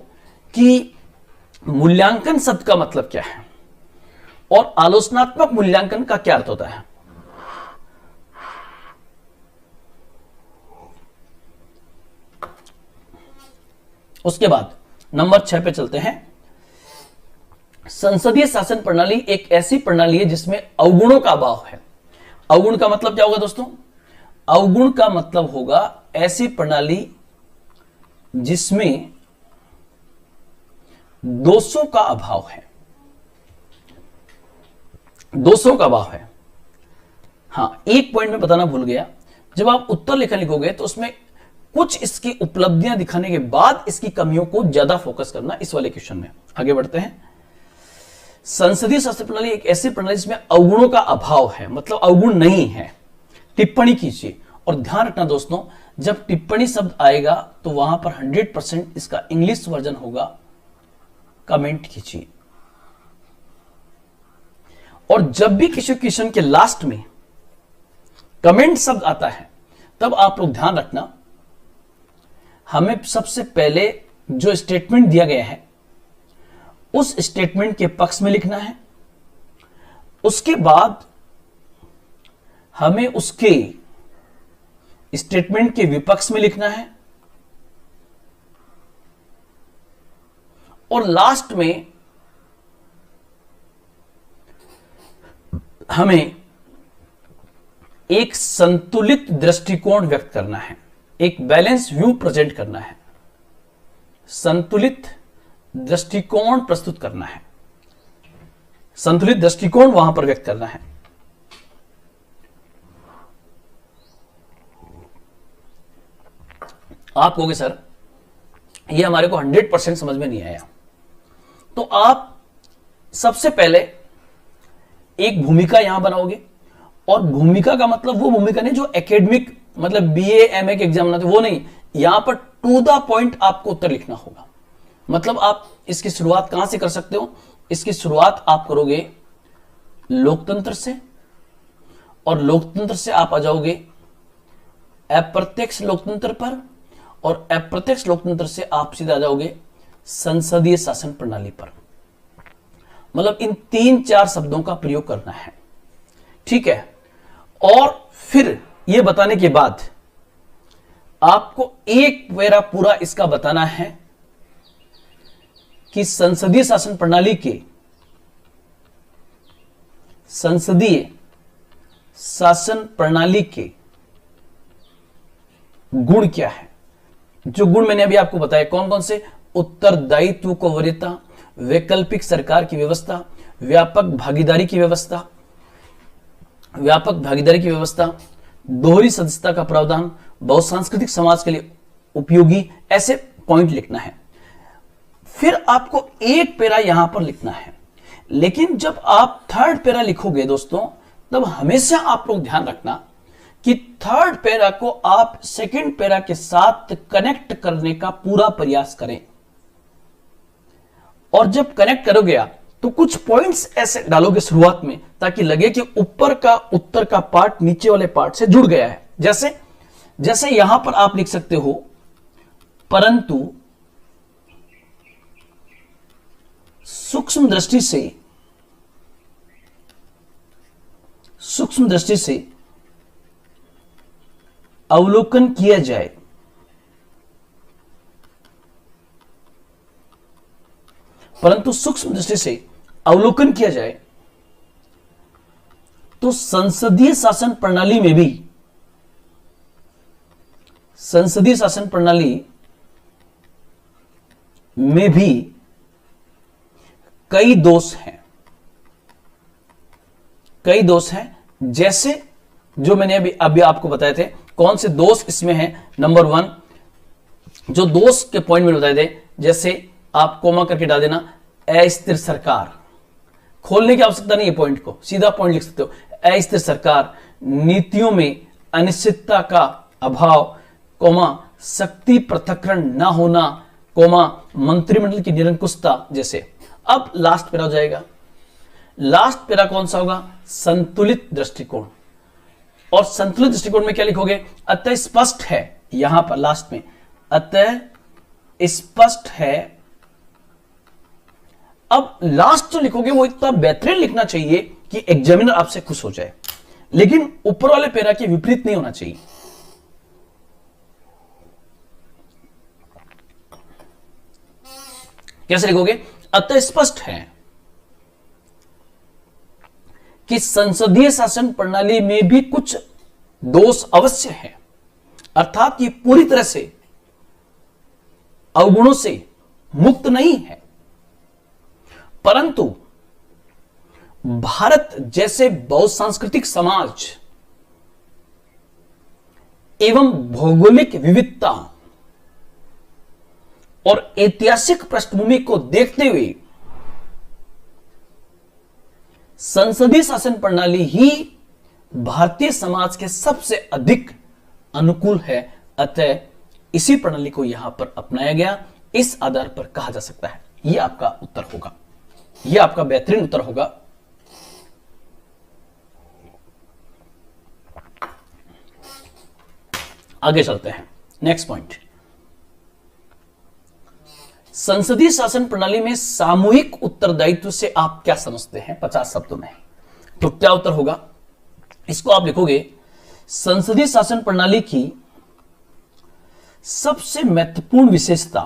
A: कि मूल्यांकन शब्द का मतलब क्या है और आलोचनात्मक मूल्यांकन का क्या अर्थ होता है। उसके बाद नंबर 6 पे चलते हैं। संसदीय शासन प्रणाली एक ऐसी प्रणाली है जिसमें अवगुणों का अभाव है। अवगुण का मतलब क्या होगा दोस्तों? अवगुण का मतलब होगा ऐसी प्रणाली जिसमें दोषों का अभाव है। दोषों का अभाव है। हां, एक पॉइंट में बताना भूल गया, जब आप उत्तर लेखन लिखोगे तो उसमें कुछ इसकी उपलब्धियां दिखाने के बाद इसकी कमियों को ज्यादा फोकस करना इस वाले क्वेश्चन में। आगे बढ़ते हैं। संसदीय शासन प्रणाली एक ऐसी प्रणाली जिसमें अवगुणों का अभाव है, मतलब अवगुण नहीं है। टिप्पणी कीजिए, और ध्यान रखना दोस्तों, जब टिप्पणी शब्द आएगा तो वहां पर 100% इसका इंग्लिश वर्जन होगा, कमेंट कीजिए। और जब भी किसी क्वेश्चन के लास्ट में कमेंट शब्द आता है तब आप लोग ध्यान रखना, हमें सबसे पहले जो स्टेटमेंट दिया गया है उस स्टेटमेंट के पक्ष में लिखना है, उसके बाद हमें उसके स्टेटमेंट के विपक्ष में लिखना है, और लास्ट में हमें एक संतुलित दृष्टिकोण व्यक्त करना है, एक बैलेंस व्यू प्रेजेंट करना है, संतुलित दृष्टिकोण प्रस्तुत करना है, संतुलित दृष्टिकोण वहां पर व्यक्त करना है। आप कहोगे सर ये हमारे को 100% समझ में नहीं आया, तो आप सबसे पहले एक भूमिका यहां बनाओगे, और भूमिका का मतलब वो भूमिका नहीं जो एकेडमिक मतलब बीए एमए के एग्जाम बनाते वो नहीं, यहां पर टू द पॉइंट आपको उत्तर लिखना होगा। मतलब आप इसकी शुरुआत कहां से कर सकते हो, इसकी शुरुआत आप करोगे लोकतंत्र से, और लोकतंत्र से आप आ जाओगे अप्रत्यक्ष लोकतंत्र पर, और अप्रत्यक्ष लोकतंत्र से आप सीधा आ जाओगे संसदीय शासन प्रणाली पर। मतलब इन 3-4 शब्दों का प्रयोग करना है, ठीक है। और फिर यह बताने के बाद आपको एक पैरा पूरा इसका बताना है कि संसदीय शासन प्रणाली के गुण क्या है। जो गुण मैंने अभी आपको बताया कौन कौन से, उत्तरदायित्व को वरीयता, वैकल्पिक सरकार की व्यवस्था, व्यापक भागीदारी की व्यवस्था, दोहरी सदस्यता का प्रावधान, बहुसांस्कृतिक समाज के लिए उपयोगी, ऐसे पॉइंट लिखना है। फिर आपको एक पैरा यहां पर लिखना है, लेकिन जब आप थर्ड पैरा लिखोगे दोस्तों, तब हमेशा आप लोग ध्यान रखना कि थर्ड पैरा को आप सेकंड पैरा के साथ कनेक्ट करने का पूरा प्रयास करें। और जब कनेक्ट करोगे आप तो कुछ पॉइंट्स ऐसे डालोगे शुरुआत में, ताकि लगे कि ऊपर का उत्तर का पार्ट नीचे वाले पार्ट से जुड़ गया है। जैसे यहां पर आप लिख सकते हो, परंतु सूक्ष्म दृष्टि से अवलोकन किया जाए तो संसदीय शासन प्रणाली में भी कई दोष हैं। जैसे जो मैंने अभी आपको बताए थे, कौन से दोष इसमें हैं। नंबर 1 जो दोष के पॉइंट में बताए थे, जैसे आप कोमा करके डाल देना, अस्थिर सरकार, खोलने की आवश्यकता नहीं है पॉइंट को, सीधा पॉइंट लिख सकते हो। अस्थिर सरकार, नीतियों में अनिश्चितता का अभाव, कोमा शक्ति पृथक्करण न होना, कोमा मंत्रिमंडल की निरंकुशता जैसे। अब लास्ट पैरा हो जाएगा। लास्ट पैरा कौन सा होगा, संतुलित दृष्टिकोण। और संतुलित दृष्टिकोण में क्या लिखोगे, अतः स्पष्ट है, यहां पर लास्ट में अतः स्पष्ट है। अब लास्ट जो लिखोगे वो इतना बेहतरीन लिखना चाहिए कि एग्जामिनर आपसे खुश हो जाए, लेकिन ऊपर वाले पैरा के विपरीत नहीं होना चाहिए। कैसे लिखोगे, अतः स्पष्ट है कि संसदीय शासन प्रणाली में भी कुछ दोष अवश्य है, अर्थात ये पूरी तरह से अवगुणों से मुक्त नहीं है, परंतु भारत जैसे बहुसांस्कृतिक समाज एवं भौगोलिक विविधता और ऐतिहासिक पृष्ठभूमि को देखते हुए संसदीय शासन प्रणाली ही भारतीय समाज के सबसे अधिक अनुकूल है। अतः इसी प्रणाली को यहां पर अपनाया गया। इस आधार पर कहा जा सकता है, यह आपका उत्तर होगा, यह आपका बेहतरीन उत्तर होगा। आगे चलते हैं। नेक्स्ट पॉइंट, संसदीय शासन प्रणाली में सामूहिक उत्तरदायित्व से आप क्या समझते हैं 50 शब्दों में। तो क्या उत्तर होगा, इसको आप लिखोगे, संसदीय शासन प्रणाली की सबसे महत्वपूर्ण विशेषता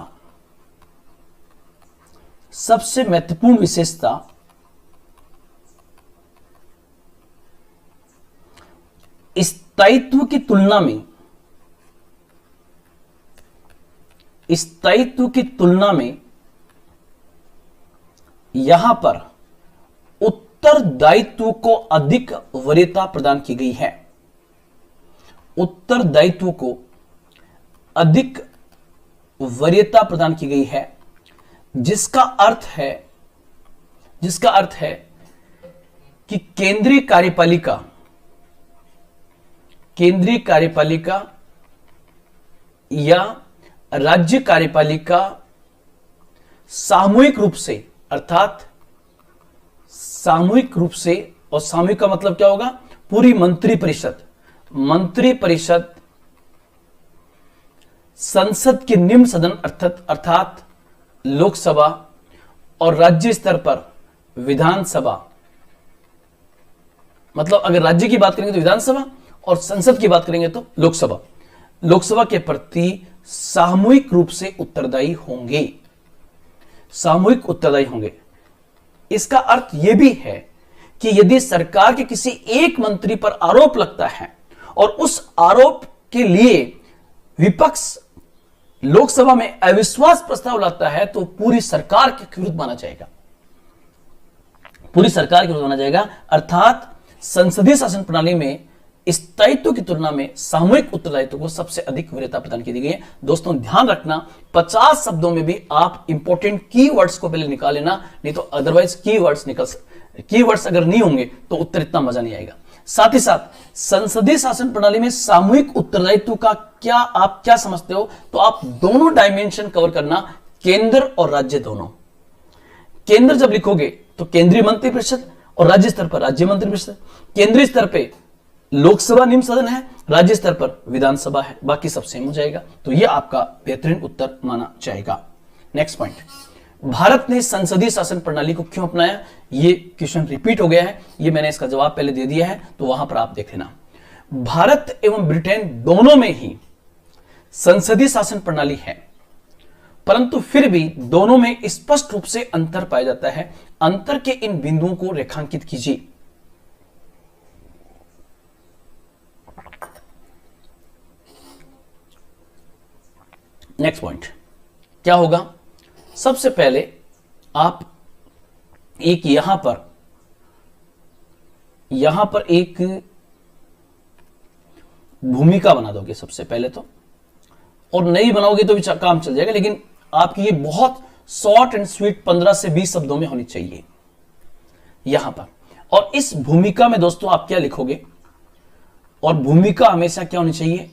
A: स्थायित्व की तुलना में यहां पर उत्तरदायित्व को अधिक वरीयता प्रदान की गई है। उत्तरदायित्व को अधिक वरीयता प्रदान की गई है, जिसका अर्थ है कि केंद्रीय कार्यपालिका या राज्य कार्यपालिका सामूहिक रूप से, अर्थात सामूहिक रूप से, और सामूहिक का मतलब क्या होगा, पूरी मंत्रि परिषद संसद के निम्न सदन अर्थात लोकसभा और राज्य स्तर पर विधानसभा, मतलब अगर राज्य की बात करेंगे तो विधानसभा और संसद की बात करेंगे तो लोकसभा के प्रति सामूहिक रूप से उत्तरदायी होंगे। इसका अर्थ यह भी है कि यदि सरकार के किसी एक मंत्री पर आरोप लगता है और उस आरोप के लिए विपक्ष लोकसभा में अविश्वास प्रस्ताव लाता है तो पूरी सरकार के विरुद्ध माना जाएगा। अर्थात संसदीय शासन प्रणाली में स्थायित्व की तुलना में सामूहिक उत्तरदायित्व को सबसे अधिक वरीयता प्रदान की गई है। दोस्तों ध्यान रखना, 50 शब्दों में भी आप इंपॉर्टेंट कीवर्ड्स को पहले निकाल लेना, नहीं तो अदरवाइज कीवर्ड्स अगर नहीं होंगे तो उत्तर इतना मजा नहीं आएगा। साथ ही साथ संसदीय शासन प्रणाली में सामूहिक उत्तरदायित्व का आप क्या समझते हो, तो आप दोनों डायमेंशन कवर करना, केंद्र और राज्य दोनों। केंद्र जब लिखोगे तो केंद्रीय मंत्रिपरिषद और राज्य स्तर पर राज्य मंत्रिपरिषद। केंद्रीय स्तर पे लोकसभा निम्न सदन है, राज्य स्तर पर विधानसभा है, बाकी सब सेम हो जाएगा। तो यह आपका बेहतरीन उत्तर माना जाएगा। नेक्स्ट पॉइंट, भारत ने संसदीय शासन प्रणाली को क्यों अपनाया, ये क्वेश्चन रिपीट हो गया है, ये मैंने इसका जवाब पहले दे दिया है, तो वहां पर आप देख लेना। भारत एवं ब्रिटेन दोनों में ही संसदीय शासन प्रणाली है, परंतु फिर भी दोनों में स्पष्ट रूप से अंतर पाया जाता है। अंतर के इन बिंदुओं को रेखांकित कीजिए। नेक्स्ट पॉइंट क्या होगा, सबसे पहले आप एक यहां पर एक भूमिका बना दोगे सबसे पहले तो, और नहीं बनाओगे तो भी काम चल जाएगा, लेकिन आपकी ये बहुत शॉर्ट एंड स्वीट 15 से 20 शब्दों में होनी चाहिए यहां पर। और इस भूमिका में दोस्तों आप क्या लिखोगे, और भूमिका हमेशा क्या होनी चाहिए,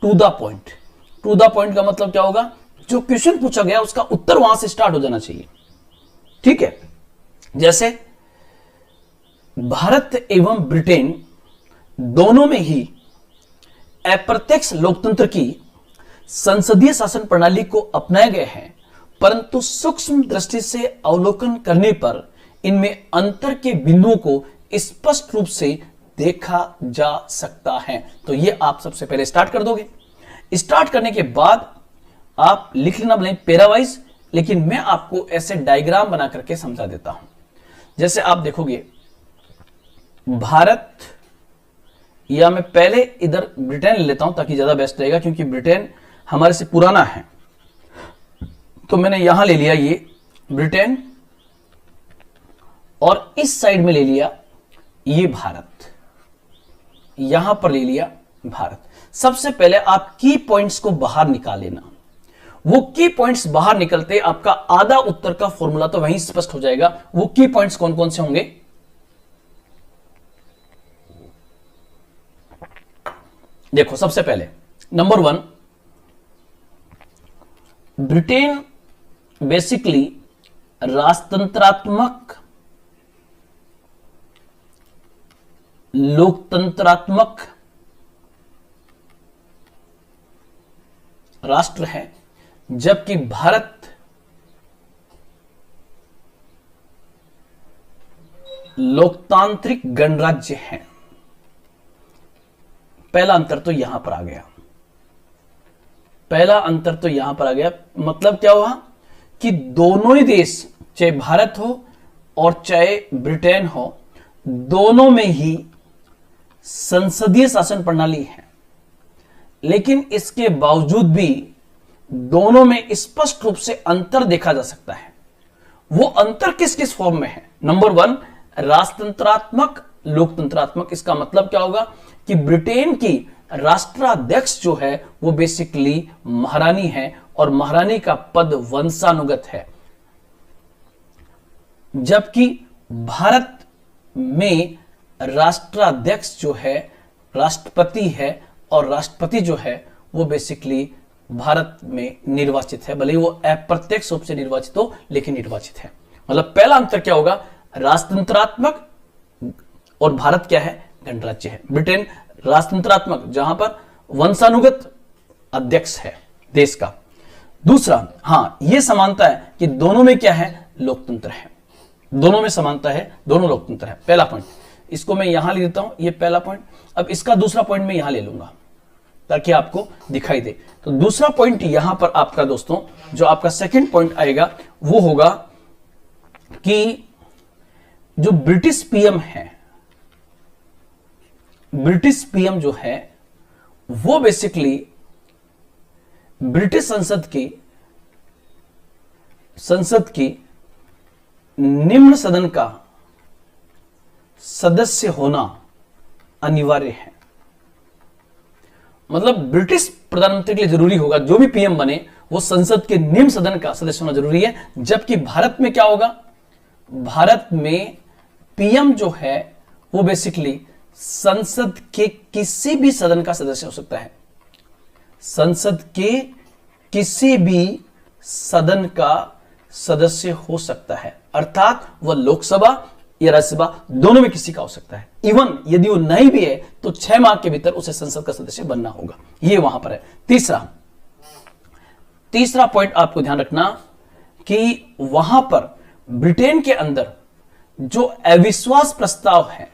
A: to the point. To the point का मतलब क्या होगा, जो क्वेश्चन पूछा गया उसका उत्तर वहां से स्टार्ट हो जाना चाहिए। ठीक है, जैसे भारत एवं ब्रिटेन दोनों में ही अप्रत्यक्ष लोकतंत्र की संसदीय शासन प्रणाली को अपनाया गया है, परंतु सूक्ष्म दृष्टि से अवलोकन करने पर इनमें अंतर के बिंदुओं को स्पष्ट रूप से देखा जा सकता है। तो ये आप सबसे पहले स्टार्ट कर दोगे। स्टार्ट करने के बाद आप लिख लेना भले पैरा वाइज, लेकिन मैं आपको ऐसे डायग्राम बना करके समझा देता हूं। जैसे आप देखोगे भारत, या मैं पहले इधर ब्रिटेन ले लेता हूं ताकि ज्यादा बेस्ट रहेगा, क्योंकि ब्रिटेन हमारे से पुराना है। तो मैंने यहां ले लिया ये ब्रिटेन, और इस साइड में ले लिया ये भारत, यहां पर ले लिया भारत। सबसे पहले आप की पॉइंट्स को बाहर निकाल लेना। वो की पॉइंट्स बाहर निकलते आपका आधा उत्तर का फॉर्मूला तो वहीं स्पष्ट हो जाएगा। वो की पॉइंट्स कौन कौन से होंगे, देखो सबसे पहले नंबर 1, ब्रिटेन बेसिकली राजतंत्रात्मक, लोकतंत्रात्मक राष्ट्र है, जबकि भारत लोकतांत्रिक गणराज्य है। पहला अंतर तो यहां पर आ गया, पहला अंतर तो यहां पर आ गया। मतलब क्या हुआ कि दोनों ही देश, चाहे भारत हो और चाहे ब्रिटेन हो, दोनों में ही संसदीय शासन प्रणाली है, लेकिन इसके बावजूद भी दोनों में स्पष्ट रूप से अंतर देखा जा सकता है। वो अंतर किस किस फॉर्म में है? नंबर 1, राजतंत्रात्मक लोकतंत्रात्मक। इसका मतलब क्या होगा कि ब्रिटेन की राष्ट्राध्यक्ष जो है वो बेसिकली महारानी है और महारानी का पद वंशानुगत है, जबकि भारत में राष्ट्राध्यक्ष जो है राष्ट्रपति है और राष्ट्रपति जो है वो बेसिकली भारत में निर्वाचित है, भले ही वो अप्रत्यक्ष रूप से निर्वाचित हो लेकिन निर्वाचित है। मतलब पहला अंतर क्या होगा? राजतंत्रात्मक और भारत क्या है? गणराज्य है। ब्रिटेन राजतंत्रात्मक, जहां पर वंशानुगत अध्यक्ष है देश का। दूसरा, हाँ, यह समानता है कि दोनों में क्या है? लोकतंत्र है। दोनों में समानता है, दोनों लोकतंत्र है। पहला पॉइंट, इसको मैं यहां ले लेता हूं, ये पहला पॉइंट। अब इसका दूसरा पॉइंट मैं यहां ले लूंगा ताकि आपको दिखाई दे। तो दूसरा पॉइंट यहां पर आपका दोस्तों, जो आपका सेकंड पॉइंट आएगा वो होगा कि जो ब्रिटिश पीएम है, ब्रिटिश पीएम जो है वो बेसिकली ब्रिटिश संसद की निम्न सदन का सदस्य होना अनिवार्य है। मतलब ब्रिटिश प्रधानमंत्री के लिए जरूरी होगा, जो भी पीएम बने वो संसद के निम्न सदन का सदस्य होना जरूरी है। जबकि भारत में क्या होगा? भारत में पीएम जो है वो बेसिकली संसद के किसी भी सदन का सदस्य हो सकता है। संसद के किसी भी सदन का सदस्य हो सकता है, अर्थात वह लोकसभा या राज्यसभा दोनों में किसी का हो सकता है। इवन यदि वो नहीं भी है तो 6 माह के भीतर उसे संसद का सदस्य बनना होगा। ये वहां पर है। तीसरा पॉइंट आपको ध्यान रखना कि वहां पर ब्रिटेन के अंदर जो अविश्वास प्रस्ताव है,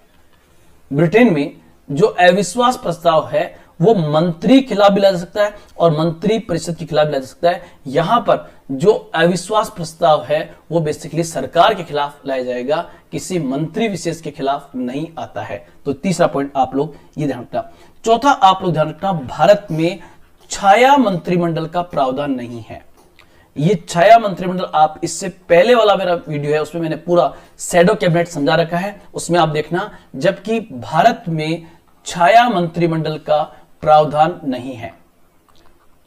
A: ब्रिटेन में जो अविश्वास प्रस्ताव है वो मंत्री खिलाफ भी लाया जा सकता है और मंत्री परिषद के खिलाफ भी लाया जा सकता है। यहां पर जो अविश्वास प्रस्ताव है वो बेसिकली सरकार के खिलाफ लाया जाएगा, किसी मंत्री विशेष के खिलाफ नहीं आता है। तो तीसरा पॉइंट आप लोग ये ध्यान रखना। चौथा आप लोग ध्यान रखना, भारत में छाया मंत्रिमंडल का प्रावधान नहीं है। ये छाया मंत्रिमंडल, आप इससे पहले वाला मेरा वीडियो है उसमें मैंने पूरा शैडो कैबिनेट समझा रखा है, उसमें आप देखना। जबकि भारत में छाया मंत्रिमंडल का प्रावधान नहीं है,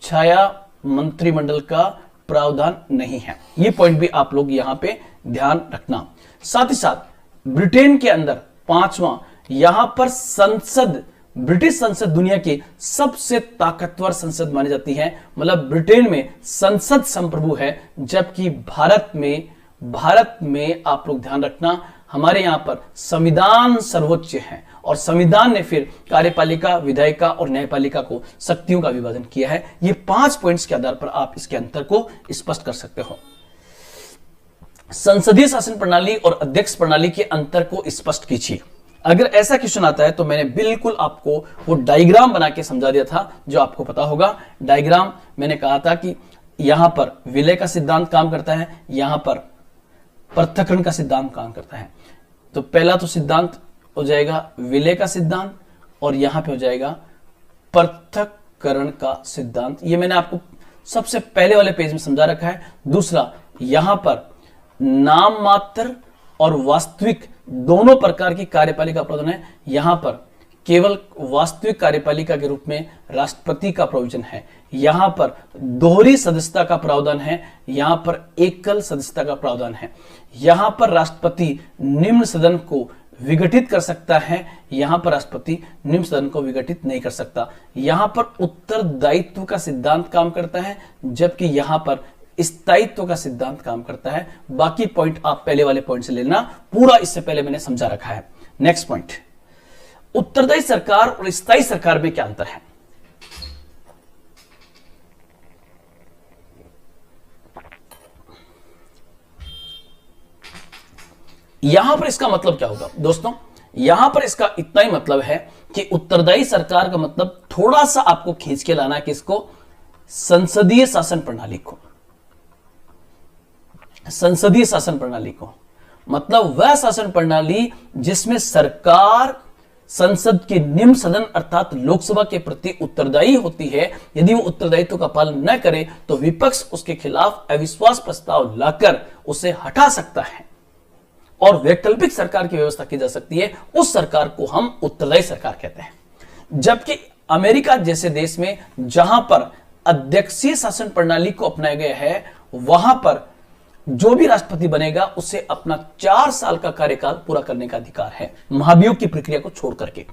A: छाया मंत्रिमंडल का प्रावधान नहीं है। ये पॉइंट भी आप लोग यहां पे ध्यान रखना। साथ ही साथ ब्रिटेन के अंदर पांचवा, यहां पर संसद, ब्रिटिश संसद दुनिया की सबसे ताकतवर संसद मानी जाती है। मतलब ब्रिटेन में संसद संप्रभु है, जबकि भारत में आप लोग ध्यान रखना, हमारे यहां पर संविधान सर्वोच्च है और संविधान ने फिर कार्यपालिका, विधायिका और न्यायपालिका को शक्तियों का विभाजन किया है। ये 5 पॉइंट्स के आधार पर आप इसके अंतर को स्पष्ट कर सकते हो। संसदीय शासन प्रणाली और अध्यक्ष प्रणाली के अंतर को स्पष्ट कीजिए। अगर ऐसा क्वेश्चन आता है तो मैंने बिल्कुल आपको वो डायग्राम बना के समझा दिया था, जो आपको पता होगा। डायग्राम मैंने कहा था कि यहां पर विलय का सिद्धांत काम करता है, यहां पर पृथक्करण का सिद्धांत काम करता है। तो पहला तो सिद्धांत हो जाएगा विलय का सिद्धांत और यहां पे हो जाएगा पृथक्करण का सिद्धांत। ये मैंने आपको सबसे पहले वाले पेज में समझा रखा है। दूसरा, यहां पर नाम मात्र और वास्तविक दोनों प्रकार की कार्यपालिका प्रावधान है। यहां पर केवल वास्तविक कार्यपालिका के रूप में राष्ट्रपति का प्रोविजन है। यहां पर दोहरी सदस्यता का प्रावधान है, यहां पर एकल सदस्यता का प्रावधान है। यहां पर राष्ट्रपति निम्न सदन को विघटित कर सकता है, यहां पर राष्ट्रपति निम्न सदन को विघटित नहीं कर सकता। यहां पर उत्तरदायित्व का सिद्धांत काम करता है, जबकि यहां पर स्थायित्व का सिद्धांत काम करता है। बाकी पॉइंट आप पहले वाले पॉइंट से लेना, पूरा इससे पहले मैंने समझा रखा है। नेक्स्ट पॉइंट, उत्तरदायी सरकार और स्थायी सरकार में क्या अंतर है? यहां पर इसका मतलब क्या होगा दोस्तों, यहां पर इसका इतना ही मतलब है कि उत्तरदायी सरकार का मतलब थोड़ा सा आपको खींच के लाना है किसको, संसदीय शासन प्रणाली को। संसदीय शासन प्रणाली को मतलब वह शासन प्रणाली जिसमें सरकार संसद के निम्न सदन अर्थात लोकसभा के प्रति उत्तरदायी होती है। यदि वो उत्तरदायित्व का पालन न करे तो विपक्ष उसके खिलाफ अविश्वास प्रस्ताव लाकर उसे हटा सकता है और वैकल्पिक सरकार की व्यवस्था की जा सकती है। उस सरकार को हम उत्तरदायी सरकार कहते हैं। जबकि अमेरिका जैसे देश में जहां पर अध्यक्षीय शासन प्रणाली को अपनाया गया है, वहां पर जो भी राष्ट्रपति बनेगा उसे अपना 4 साल का कार्यकाल पूरा करने का अधिकार है, महाभियोग की प्रक्रिया को छोड़ करके।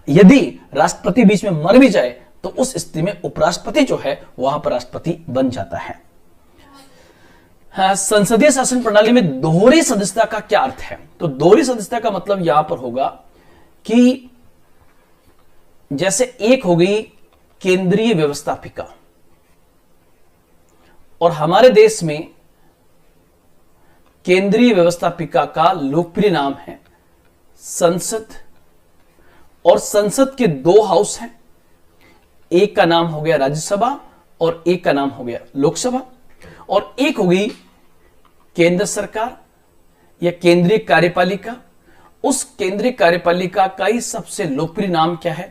A: यदि राष्ट्रपति बीच में मर भी जाए तो उस स्थिति में उपराष्ट्रपति जो है वहां पर राष्ट्रपति बन जाता है। संसदीय शासन प्रणाली में दोहरी सदस्यता का क्या अर्थ है? तो दोहरी सदस्यता का मतलब यहां पर होगा कि जैसे एक हो गई केंद्रीय व्यवस्थापिका, और हमारे देश में केंद्रीय व्यवस्थापिका का लोकप्रिय नाम है संसद, और संसद के 2 हाउस हैं, एक का नाम हो गया राज्यसभा और एक का नाम हो गया लोकसभा, और एक हो गई केंद्र सरकार या केंद्रीय कार्यपालिका। उस केंद्रीय कार्यपालिका का ही सबसे लोकप्रिय नाम क्या है?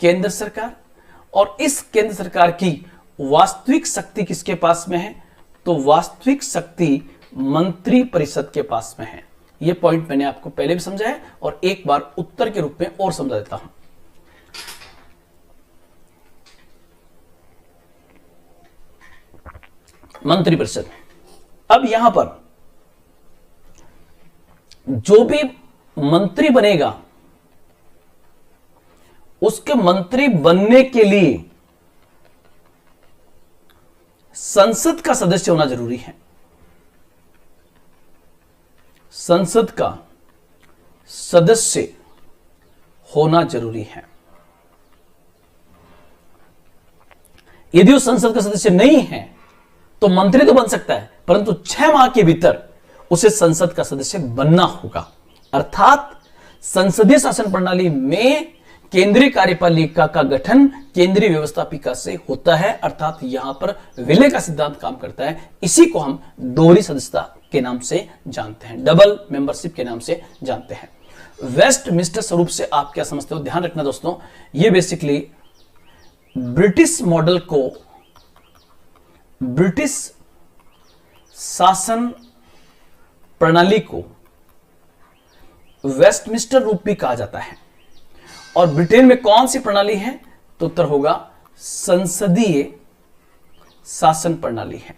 A: केंद्र सरकार। और इस केंद्र सरकार की वास्तविक शक्ति किसके पास में है? तो वास्तविक शक्ति मंत्री परिषद के पास में है। यह पॉइंट मैंने आपको पहले भी समझा है और एक बार उत्तर के रूप में और समझा देता हूं। मंत्रिपरिषद, अब यहां पर जो भी मंत्री बनेगा उसके मंत्री बनने के लिए संसद का सदस्य होना जरूरी है। संसद का सदस्य होना जरूरी है। यदि वो संसद का सदस्य नहीं है तो मंत्री तो बन सकता है, परंतु 6 माह के भीतर उसे संसद का सदस्य बनना होगा। अर्थात संसदीय शासन प्रणाली में केंद्रीय कार्यपालिका का गठन केंद्रीय व्यवस्थापिका से होता है, अर्थात यहां पर विलय का सिद्धांत काम करता है। इसी को हम दोहरी सदस्यता के नाम से जानते हैं, डबल मेंबरशिप के नाम से जानते हैं। वेस्टमिंस्टर स्वरूप से आप क्या समझते हो? ध्यान रखना दोस्तों, ये बेसिकली ब्रिटिश मॉडल को, ब्रिटिश शासन प्रणाली को वेस्टमिंस्टर रूप भी कहा जाता है। और ब्रिटेन में कौन सी प्रणाली है? तो उत्तर होगा संसदीय शासन प्रणाली है।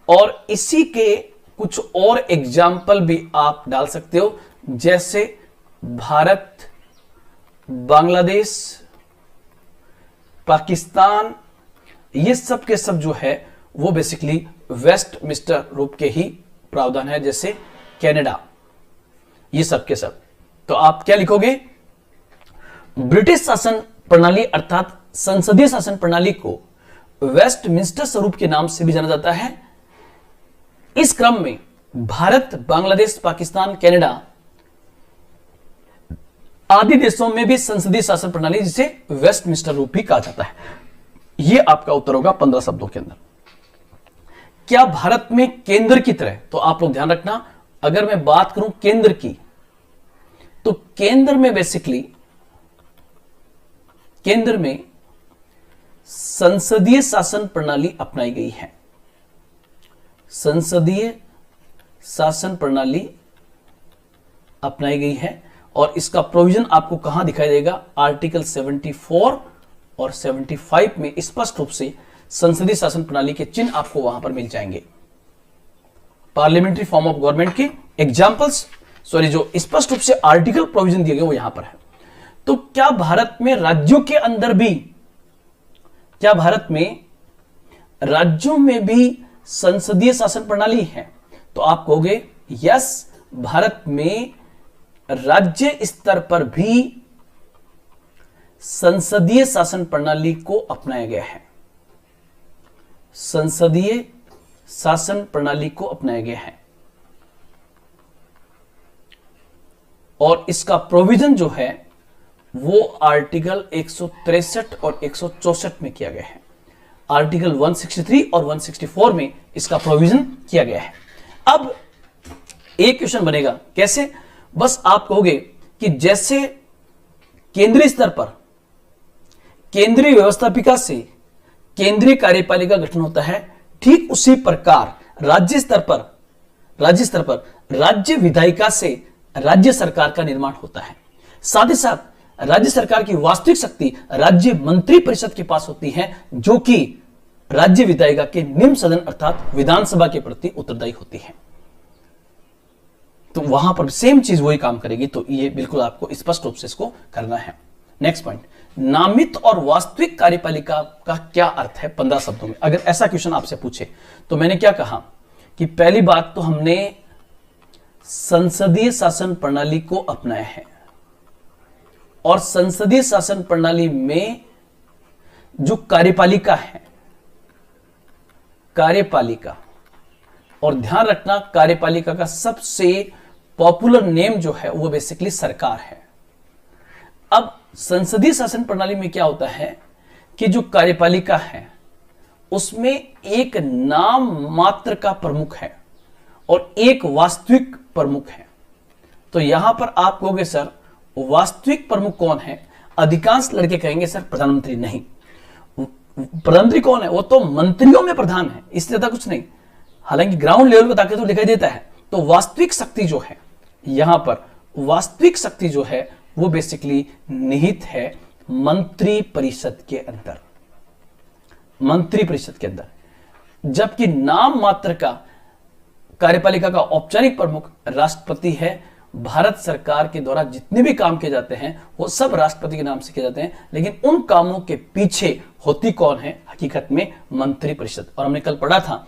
A: और इसी के कुछ और एग्जाम्पल भी आप डाल सकते हो, जैसे भारत, बांग्लादेश, पाकिस्तान, ये सब के सब जो है वो बेसिकली वेस्टमिंस्टर रूप के ही प्रावधान है, जैसे कनाडा, ये सब के सब। तो आप क्या लिखोगे? ब्रिटिश शासन प्रणाली अर्थात संसदीय शासन प्रणाली को वेस्टमिंस्टर स्वरूप के नाम से भी जाना जाता है। इस क्रम में भारत, बांग्लादेश, पाकिस्तान, कनाडा आदि देशों में भी संसदीय शासन प्रणाली जिसे वेस्टमिंस्टर रूप भी कहा जाता है। यह आपका उत्तर होगा 15 शब्दों के अंदर। क्या भारत में केंद्र की तरह? तो आप लोग ध्यान रखना, अगर मैं बात करूं केंद्र की, तो केंद्र में बेसिकली केंद्र में संसदीय शासन प्रणाली अपनाई गई है। संसदीय शासन प्रणाली अपनाई गई है और इसका प्रोविजन आपको कहां दिखाई देगा? आर्टिकल 74 और 75 में स्पष्ट रूप से संसदीय शासन प्रणाली के चिन्ह आपको वहां पर मिल जाएंगे। पार्लियामेंट्री फॉर्म ऑफ गवर्नमेंट के एग्जाम्पल्स, जो स्पष्ट रूप से आर्टिकल प्रोविजन दिए गए वो यहां पर है। तो क्या भारत में राज्यों के अंदर भी, क्या भारत में राज्यों में भी संसदीय शासन प्रणाली है? तो आप कहोगे यस, भारत में राज्य स्तर पर भी संसदीय शासन प्रणाली को अपनाया गया है। संसदीय शासन प्रणाली को अपनाया गया है। और इसका प्रोविजन जो है वो आर्टिकल 163 और 164 में किया गया है। आर्टिकल 163 और 164 में इसका प्रोविजन किया गया है। अब एक क्वेश्चन बनेगा, कैसे? बस आप कहोगे कि जैसे केंद्रीय स्तर पर केंद्रीय व्यवस्थापिका से केंद्रीय कार्यपालिका गठन होता है, ठीक उसी प्रकार राज्य स्तर पर राज्य विधायिका से राज्य सरकार का निर्माण होता है। साथ ही साथ राज्य सरकार की वास्तविक शक्ति राज्य मंत्री परिषद के पास होती है, जो कि राज्य विधायिका के निम्न सदन अर्थात विधानसभा के प्रति उत्तरदायी होती है। तो वहां पर सेम चीज वही काम करेगी। तो ये बिल्कुल आपको स्पष्ट रूप से इसको करना है। नेक्स्ट पॉइंट, नामित और वास्तविक कार्यपालिका का क्या अर्थ है 15 शब्दों में? अगर ऐसा क्वेश्चन आपसे पूछे तो मैंने क्या कहा कि पहली बात तो हमने संसदीय शासन प्रणाली को अपनाया है, और संसदीय शासन प्रणाली में जो कार्यपालिका है, कार्यपालिका, और ध्यान रखना कार्यपालिका का सबसे पॉपुलर नेम जो है वो बेसिकली सरकार है। अब संसदीय शासन प्रणाली में क्या होता है कि जो कार्यपालिका है उसमें एक नाम मात्र का प्रमुख है और एक वास्तविक प्रमुख है। तो यहां पर आप कहोगे सर वास्तविक प्रमुख कौन है? अधिकांश लड़के कहेंगे सर प्रधानमंत्री। नहीं, प्रधानमंत्री कौन है? वो तो मंत्रियों में प्रधान है, इससे ज्यादा कुछ नहीं। हालांकि ग्राउंड लेवल पर ताकत तो दिखाई देता है। तो वास्तविक शक्ति जो है, यहां पर वास्तविक शक्ति जो है वो बेसिकली निहित है मंत्री परिषद के अंदर, मंत्री परिषद के अंदर। जबकि नाम मात्र का कार्यपालिका का औपचारिक प्रमुख राष्ट्रपति है। भारत सरकार के द्वारा जितने भी काम किए जाते हैं वो सब राष्ट्रपति के नाम से किए जाते हैं, लेकिन उन कामों के पीछे होती कौन है? हकीकत में मंत्री परिषद। और हमने कल पढ़ा था,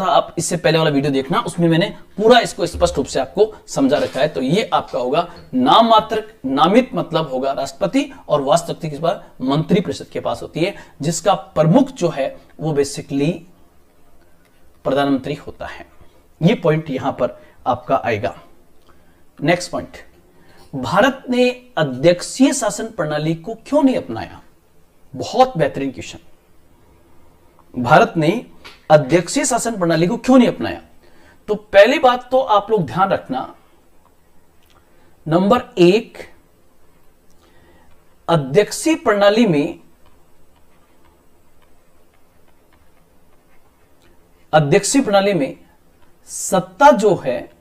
A: आप इससे पहले वाला वीडियो देखना, उसमें मैंने पूरा इसको स्पष्ट रूप से आपको समझा रखा है। तो ये आपका होगा नाम मात्र, नामित मतलब होगा राष्ट्रपति, और वास्तविक किस बार मंत्री परिषद के पास होती है, जिसका प्रमुख जो है वो बेसिकली प्रधानमंत्री होता है। ये पॉइंट यहां पर आपका आएगा। नेक्स्ट पॉइंट, भारत ने अध्यक्षीय शासन प्रणाली को क्यों नहीं अपनाया? बहुत बेहतरीन क्वेश्चन। भारत ने अध्यक्षीय शासन प्रणाली को क्यों नहीं अपनाया? तो पहली बात तो आप लोग ध्यान रखना, नंबर 1, अध्यक्षीय प्रणाली में सत्ता जो है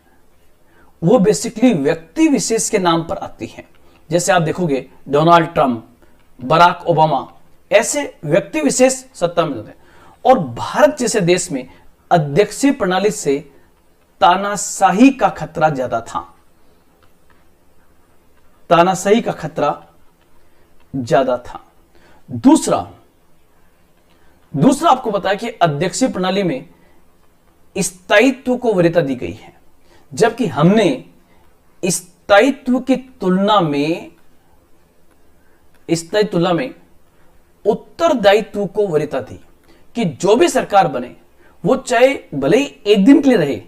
A: वो बेसिकली व्यक्ति विशेष के नाम पर आती है। जैसे आप देखोगे डोनाल्ड ट्रंप, बराक ओबामा, ऐसे व्यक्ति विशेष सत्ता में होते हैं। और भारत जैसे देश में अध्यक्षीय प्रणाली से तानाशाही का खतरा ज्यादा था, तानाशाही का खतरा ज्यादा था। दूसरा आपको पता है कि अध्यक्षीय प्रणाली में स्थायित्व को वरीयता दी गई है, जबकि हमने स्थायित्व की तुलना में उत्तरदायित्व को वरीयता दी कि जो भी सरकार बने वो चाहे भले ही एक दिन के लिए रहे,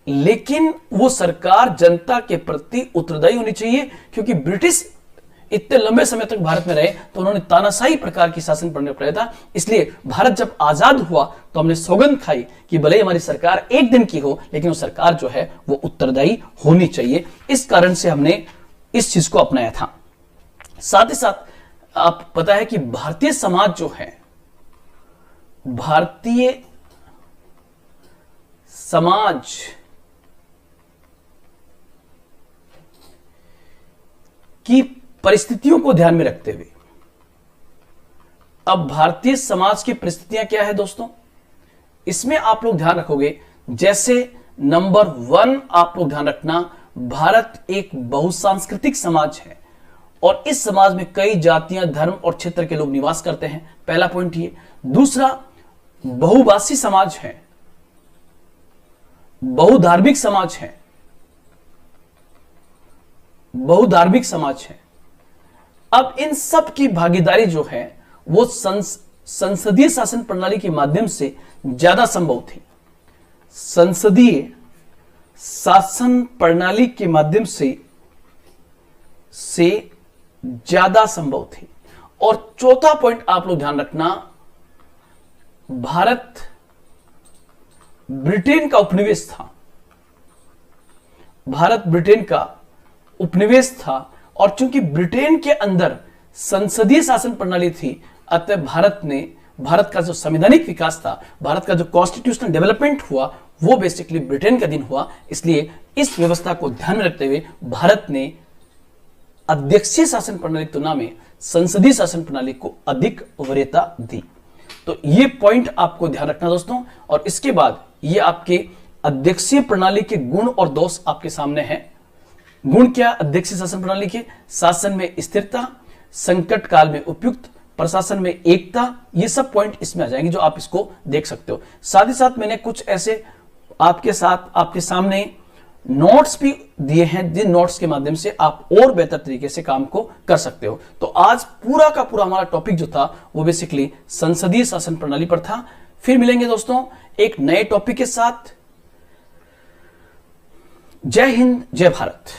A: लेकिन वो सरकार जनता के प्रति उत्तरदायी होनी चाहिए। क्योंकि ब्रिटिश इतने लंबे समय तक भारत में रहे तो उन्होंने तानाशाही प्रकार की शासन प्रणाली अपनाया था। इसलिए भारत जब आजाद हुआ तो हमने सौगंध खाई कि भले हमारी सरकार एक दिन की हो, लेकिन वो सरकार जो है वो उत्तरदायी होनी चाहिए। इस कारण से हमने इस चीज को अपनाया था। साथ ही साथ आप पता है कि भारतीय समाज जो है, भारतीय समाज की परिस्थितियों को ध्यान में रखते हुए, अब भारतीय समाज की परिस्थितियां क्या है दोस्तों, इसमें आप लोग ध्यान रखोगे। जैसे नंबर 1 आप लोग ध्यान रखना, भारत एक बहुसांस्कृतिक समाज है और इस समाज में कई जातियां, धर्म और क्षेत्र के लोग निवास करते हैं। पहला पॉइंट ये। दूसरा, बहुभाषी समाज है, बहुधार्मिक समाज है, बहुधार्मिक समाज है। अब इन सब की भागीदारी जो है वो संसदीय शासन प्रणाली के माध्यम से ज्यादा संभव थी। संसदीय शासन प्रणाली के माध्यम से ज्यादा संभव थी। और चौथा पॉइंट आप लोग ध्यान रखना, भारत ब्रिटेन का उपनिवेश था। भारत ब्रिटेन का उपनिवेश था और चूंकि ब्रिटेन के अंदर संसदीय शासन प्रणाली थी, अतः भारत का जो संवैधानिक विकास था, भारत का जो कॉन्स्टिट्यूशनल डेवलपमेंट हुआ, वो बेसिकली ब्रिटेन का दिन हुआ। इसलिए इस व्यवस्था को ध्यान में रखते हुए भारत ने अध्यक्षीय शासन प्रणाली की तुलना में संसदीय शासन प्रणाली को अधिक वरीयता दी। तो ये पॉइंट आपको ध्यान रखना दोस्तों। और इसके बाद ये आपके अध्यक्षीय प्रणाली के गुण और दोष आपके सामने हैं। गुण क्या? अध्यक्षीय शासन प्रणाली के शासन में स्थिरता, संकट काल में उपयुक्त, प्रशासन में एकता, ये सब पॉइंट इसमें आ जाएंगे जो आप इसको देख सकते हो। साथ ही साथ मैंने कुछ ऐसे आपके सामने नोट्स भी दिए हैं, जिन नोट्स के माध्यम से आप और बेहतर तरीके से काम को कर सकते हो। तो आज पूरा का पूरा हमारा टॉपिक जो था वो बेसिकली संसदीय शासन प्रणाली पर था। फिर मिलेंगे दोस्तों एक नए टॉपिक के साथ। जय हिंद, जय भारत।